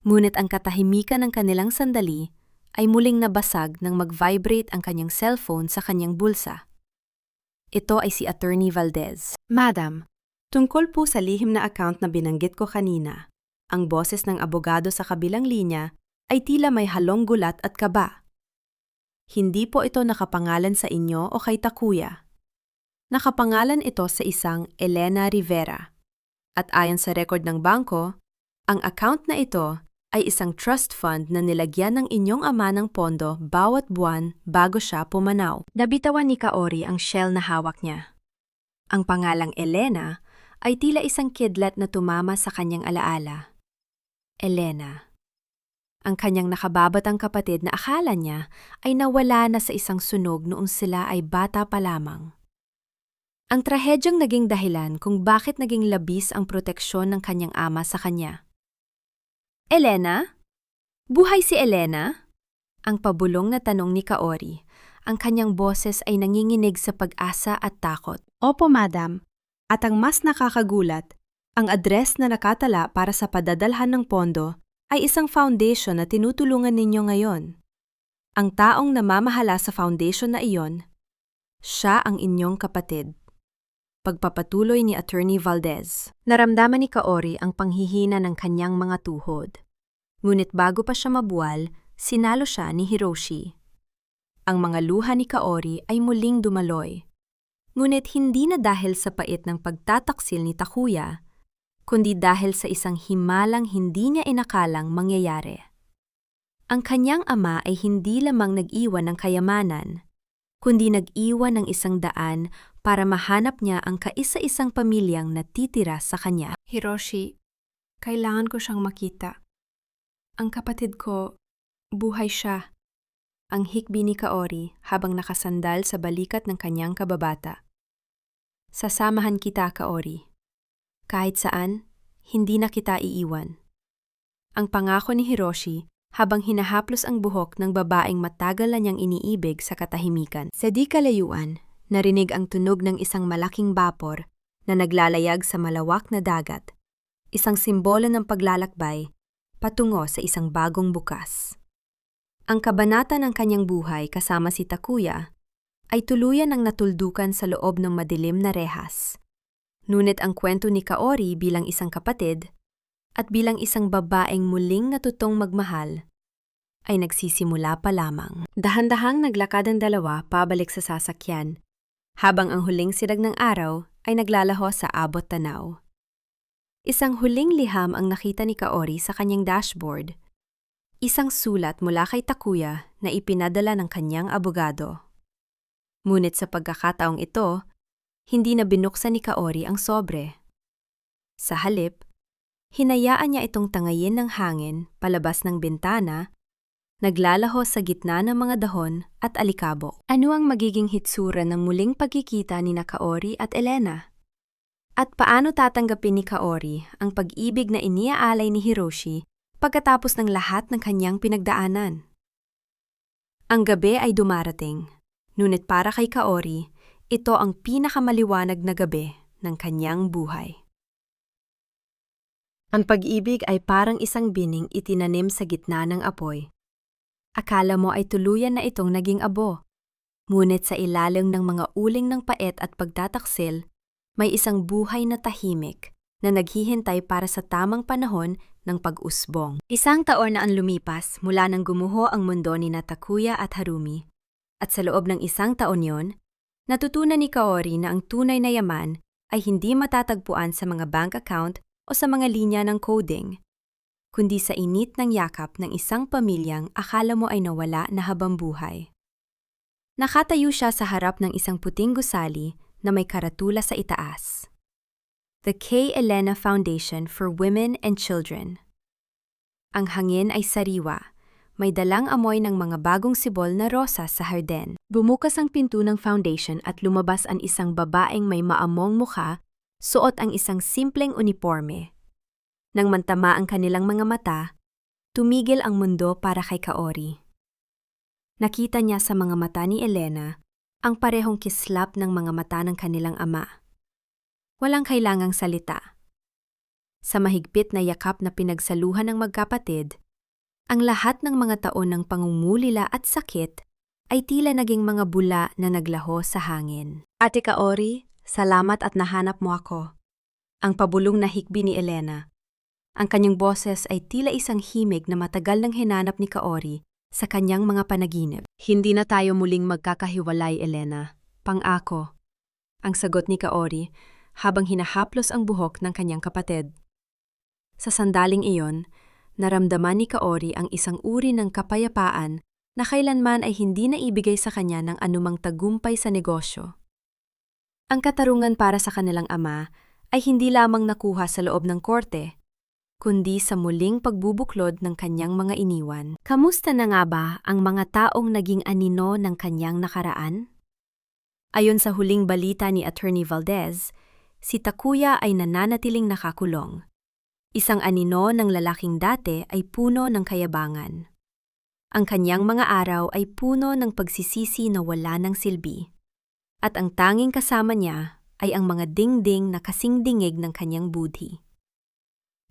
Ngunit ang katahimikan ng kanilang sandali ay muling nabasag nang mag-vibrate ang kanyang cellphone sa kanyang bulsa. Ito ay si Attorney Valdez. Madam, tungkol po sa lihim na account na binanggit ko kanina, ang boses ng abogado sa kabilang linya ay tila may halong gulat at kaba. Hindi po ito nakapangalan sa inyo o kay Takuya. Nakapangalan ito sa isang Elena Rivera. At ayon sa record ng bangko, ang account na ito ay isang trust fund na nilagyan ng inyong ama ng pondo bawat buwan bago siya pumanaw. Nabitawan ni Kaori ang shell na hawak niya. Ang pangalang Elena ay tila isang kidlat na tumama sa kanyang alaala. Elena. Ang kanyang nakababatang kapatid na akala niya ay nawala na sa isang sunog noong sila ay bata pa lamang. Ang trahedyang naging dahilan kung bakit naging labis ang proteksyon ng kanyang ama sa kanya. Elena? Buhay si Elena? Ang pabulong na tanong ni Kaori. Ang kanyang boses ay nanginginig sa pag-asa at takot. Opo, madam. At ang mas nakakagulat, ang address na nakatala para sa padadalhan ng pondo ay isang foundation na tinutulungan ninyo ngayon. Ang taong namamahala sa foundation na iyon, Siya ang inyong kapatid. Pagpapatuloy ni Attorney Valdez. Naramdaman ni Kaori ang panghihina ng kanyang mga tuhod. Ngunit bago pa siya mabuwal, sinalo siya ni Hiroshi. Ang mga luha ni Kaori ay muling dumaloy. Ngunit hindi na dahil sa pait ng pagtataksil ni Takuya, kundi dahil sa isang himalang hindi niya inakalang mangyayari. Ang kanyang ama ay hindi lamang nag-iwan ng kayamanan, kundi nag-iwan ng isang daan para mahanap niya ang kaisa-isang pamilyang natitira sa kanya. Hiroshi, kailangan ko siyang makita. Ang kapatid ko, buhay siya. Ang hikbi ni Kaori habang nakasandal sa balikat ng kanyang kababata. Sasamahan kita, Kaori. Kahit saan, hindi na kita iiwan. Ang pangako ni Hiroshi habang hinahaplos ang buhok ng babaeng matagal na niyang iniibig sa katahimikan. Sa di kalayuan, narinig ang tunog ng isang malaking bapor na naglalayag sa malawak na dagat, isang simbolo ng paglalakbay patungo sa isang bagong bukas. Ang kabanata ng kanyang buhay kasama si Takuya ay tuluyan ng natuldukan sa loob ng madilim na rehas. Ngunit ang kwento ni Kaori bilang isang kapatid at bilang isang babaeng muling natutong magmahal ay nagsisimula pa lamang. Dahan-dahang naglakad ang dalawa pabalik sa sasakyan, habang ang huling sirag ng araw ay naglalaho sa abot tanaw. Isang huling liham ang nakita ni Kaori sa kanyang dashboard. Isang sulat mula kay Takuya na ipinadala ng kanyang abogado. Ngunit sa pagkakataong ito, hindi na binuksan ni Kaori ang sobre. Sa halip, hinayaan niya itong tangayin ng hangin palabas ng bintana, naglalaho sa gitna ng mga dahon at alikabok. Ano ang magiging hitsura ng muling pagkikita ni Kaori at Elena? At paano tatanggapin ni Kaori ang pag-ibig na iniaalay ni Hiroshi pagkatapos ng lahat ng kanyang pinagdaanan? Ang gabi ay dumarating, ngunit para kay Kaori, ito ang pinakamaliwanag na gabi ng kanyang buhay. Ang pag-ibig ay parang isang bining itinanim sa gitna ng apoy. Akala mo ay tuluyan na itong naging abo, ngunit sa ilalim ng mga uling ng pait at pagtataksil, may isang buhay na tahimik na naghihintay para sa tamang panahon ng pag-usbong. Isang taon na ang lumipas mula nang gumuho ang mundo ni Takuya at Harumi. At sa loob ng isang taon yon, natutunan ni Kaori na ang tunay na yaman ay hindi matatagpuan sa mga bank account o sa mga linya ng coding, kundi sa init ng yakap ng isang pamilyang akala mo ay nawala na habang buhay. Nakatayo siya sa harap ng isang puting gusali na may karatula sa itaas. The K. Elena Foundation for Women and Children. Ang hangin ay sariwa, may dalang amoy ng mga bagong sibol na rosas sa harden. Bumukas ang pinto ng foundation at lumabas ang isang babaeng may maamong mukha, suot ang isang simpleng uniforme. Nang mantama ang kanilang mga mata, tumigil ang mundo para kay Kaori. Nakita niya sa mga mata ni Elena ang parehong kislap ng mga mata ng kanilang ama. Walang kailangang salita. Sa mahigpit na yakap na pinagsaluhan ng magkapatid, ang lahat ng mga taon ng pangungulila at sakit ay tila naging mga bula na naglaho sa hangin. Ate Kaori, salamat at nahanap mo ako. Ang pabulong na hikbi ni Elena. Ang kanyang boses ay tila isang himig na matagal nang hinanap ni Kaori sa kanyang mga panaginip. Hindi na tayo muling magkakahiwalay, Elena. Pang-ako. Ang sagot ni Kaori habang hinahaplos ang buhok ng kanyang kapatid. Sa sandaling iyon, naramdaman ni Kaori ang isang uri ng kapayapaan na kailanman ay hindi na ibigay sa kanya ng anumang tagumpay sa negosyo. Ang katarungan para sa kanilang ama ay hindi lamang nakuha sa loob ng korte, kundi sa muling pagbubuklod ng kanyang mga iniwan. Kamusta na nga ba ang mga taong naging anino ng kanyang nakaraan? Ayon sa huling balita ni Attorney Valdez, si Takuya ay nananatiling nakakulong. Isang anino ng lalaking dati ay puno ng kayabangan. Ang kanyang mga araw ay puno ng pagsisisi na wala ng silbi. At ang tanging kasama niya ay ang mga dingding na kasing dingig ng kanyang budhi.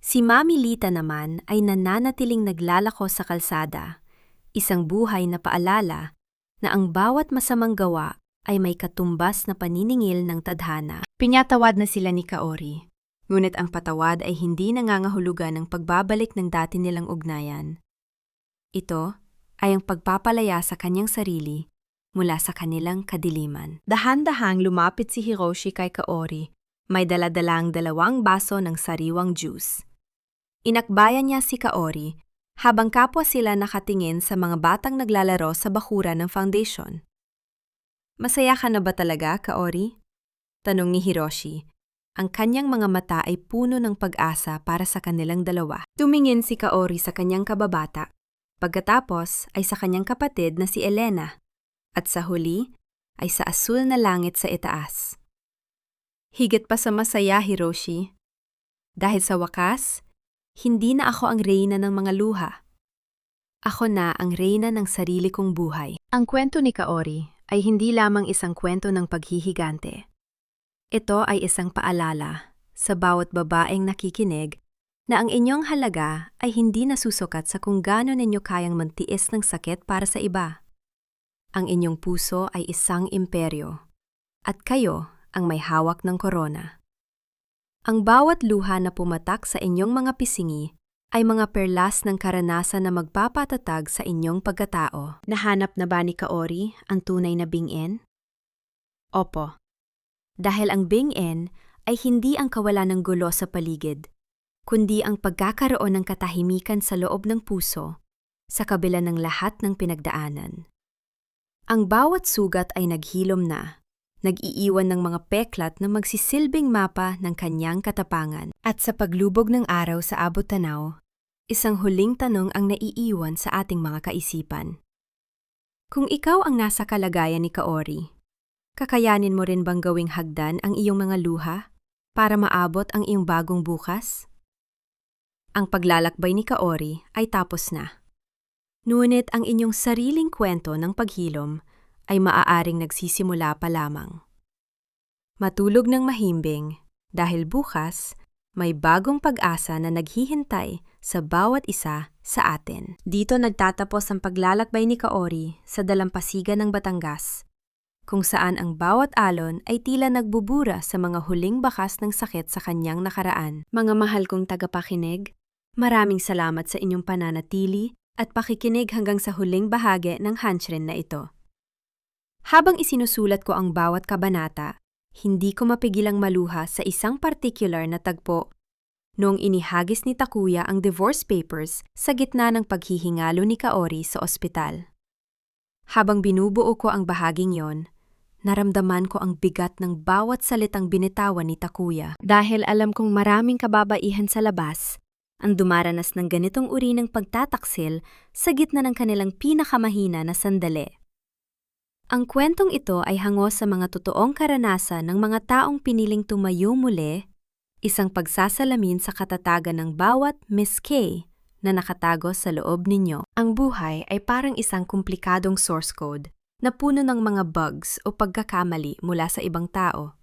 Si Mami Lita naman ay nananatiling naglalako sa kalsada, isang buhay na paalala na ang bawat masamang gawa ay may katumbas na paniningil ng tadhana. Pinyatawad na sila ni Kaori, ngunit ang patawad ay hindi nangangahulugan ng pagbabalik ng dati nilang ugnayan. Ito ay ang pagpapalaya sa kanyang sarili mula sa kanilang kadiliman. Dahan-dahang lumapit si Hiroshi kay Kaori, may daladalang 2 baso ng sariwang juice. Inakbayan niya si Kaori habang kapwa sila nakatingin sa mga batang naglalaro sa bakuran ng foundation. "Masaya ka na ba talaga, Kaori?" tanong ni Hiroshi. Ang kanyang mga mata ay puno ng pag-asa para sa kanilang dalawa. Tumingin si Kaori sa kanyang kababata. Pagkatapos ay sa kanyang kapatid na si Elena. At sa huli ay sa asul na langit sa itaas. "Higit pa sa masaya, Hiroshi. Dahil sa wakas, hindi na ako ang reyna ng mga luha. Ako na ang reyna ng sarili kong buhay." Ang kwento ni Kaori ay hindi lamang isang kwento ng paghihigante. Ito ay isang paalala sa bawat babaeng nakikinig na ang inyong halaga ay hindi nasusukat sa kung gaano ninyo kayang magtiis ng sakit para sa iba. Ang inyong puso ay isang imperyo, at kayo ang may hawak ng korona. Ang bawat luha na pumatak sa inyong mga pisingi ay mga perlas ng karanasan na magpapatatag sa inyong pagkatao. Nahanap na ba ni Kaori ang tunay na bing-in? Opo. Dahil ang bing-in ay hindi ang kawalan ng gulo sa paligid, kundi ang pagkakaroon ng katahimikan sa loob ng puso sa kabila ng lahat ng pinagdaanan. Ang bawat sugat ay naghilom na, nag-iiwan ng mga peklat na magsisilbing mapa ng kanyang katapangan. At sa paglubog ng araw sa abot-tanaw, isang huling tanong ang naiiwan sa ating mga kaisipan. Kung ikaw ang nasa kalagayan ni Kaori, kakayanin mo rin bang gawing hagdan ang iyong mga luha para maabot ang iyong bagong bukas? Ang paglalakbay ni Kaori ay tapos na. Ngunit ang inyong sariling kwento ng paghilom ay maaaring nagsisimula pa lamang. Matulog ng mahimbing dahil bukas may bagong pag-asa na naghihintay sa bawat isa sa atin. Dito nagtatapos ang paglalakbay ni Kaori sa dalampasigan ng Batangas, kung saan ang bawat alon ay tila nagbubura sa mga huling bakas ng sakit sa kanyang nakaraan. Mga mahal kong tagapakinig, maraming salamat sa inyong pananatili at pakikinig hanggang sa huling bahagi ng Hanshin na ito. Habang isinusulat ko ang bawat kabanata, hindi ko mapigilang maluha sa isang particular na tagpo noong inihagis ni Takuya ang divorce papers sa gitna ng paghihingalo ni Kaori sa ospital. Habang binubuo ko ang bahaging yon, naramdaman ko ang bigat ng bawat salitang binitawan ni Takuya. Dahil alam kong maraming kababaihan sa labas ang dumaranas ng ganitong uri ng pagtataksil sa gitna ng kanilang pinakamahina na sandali. Ang kwentong ito ay hango sa mga totoong karanasan ng mga taong piniling tumayo muli, isang pagsasalamin sa katatagan ng bawat Miss K na nakatago sa loob ninyo. Ang buhay ay parang isang komplikadong source code na puno ng mga bugs o pagkakamali mula sa ibang tao.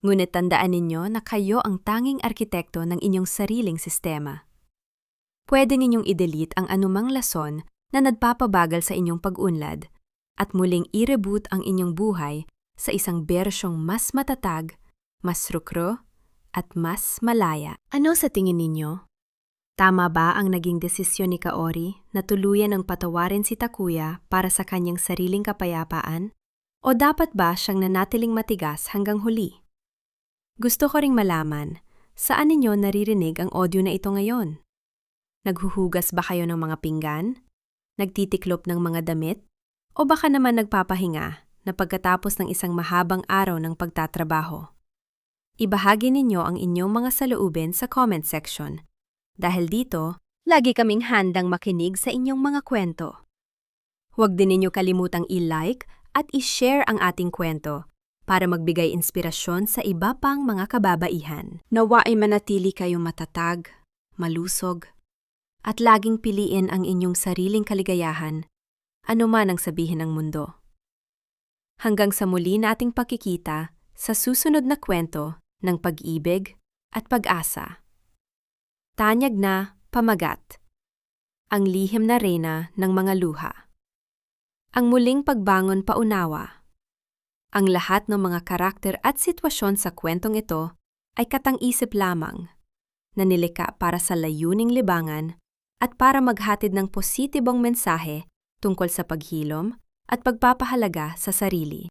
Ngunit tandaan ninyo na kayo ang tanging arkitekto ng inyong sariling sistema. Pwede ninyong i-delete ang anumang lason na nagpapabagal sa inyong pag-unlad at muling i-reboot ang inyong buhay sa isang bersyong mas matatag, mas rukro, at mas malaya. Ano sa tingin ninyo? Tama ba ang naging desisyon ni Kaori na tuluyan ang patawarin si Takuya para sa kanyang sariling kapayapaan? O dapat ba siyang nanatiling matigas hanggang huli? Gusto ko ring malaman, saan ninyo naririnig ang audio na ito ngayon? Naghuhugas ba kayo ng mga pinggan? Nagtitiklop ng mga damit? O baka naman nagpapahinga na pagkatapos ng isang mahabang araw ng pagtatrabaho? Ibahagi ninyo ang inyong mga saloobin sa comment section. Dahil dito, lagi kaming handang makinig sa inyong mga kwento. Huwag din ninyo kalimutang i-like at i-share ang ating kwento para magbigay inspirasyon sa iba pang mga kababaihan. Nawa ay manatili kayong matatag, malusog, at laging piliin ang inyong sariling kaligayahan, anuman ang sabihin ng mundo. Hanggang sa muli nating pakikita sa susunod na kwento ng pag-ibig at pag-asa. Tanyag na pamagat. Ang lihim na reyna ng mga luha. Ang muling pagbangon paunawa. Ang lahat ng mga karakter at sitwasyon sa kwentong ito ay katang-isip lamang, na nilikha para sa layuning libangan at para maghatid ng positibong mensahe tungkol sa paghilom at pagpapahalaga sa sarili.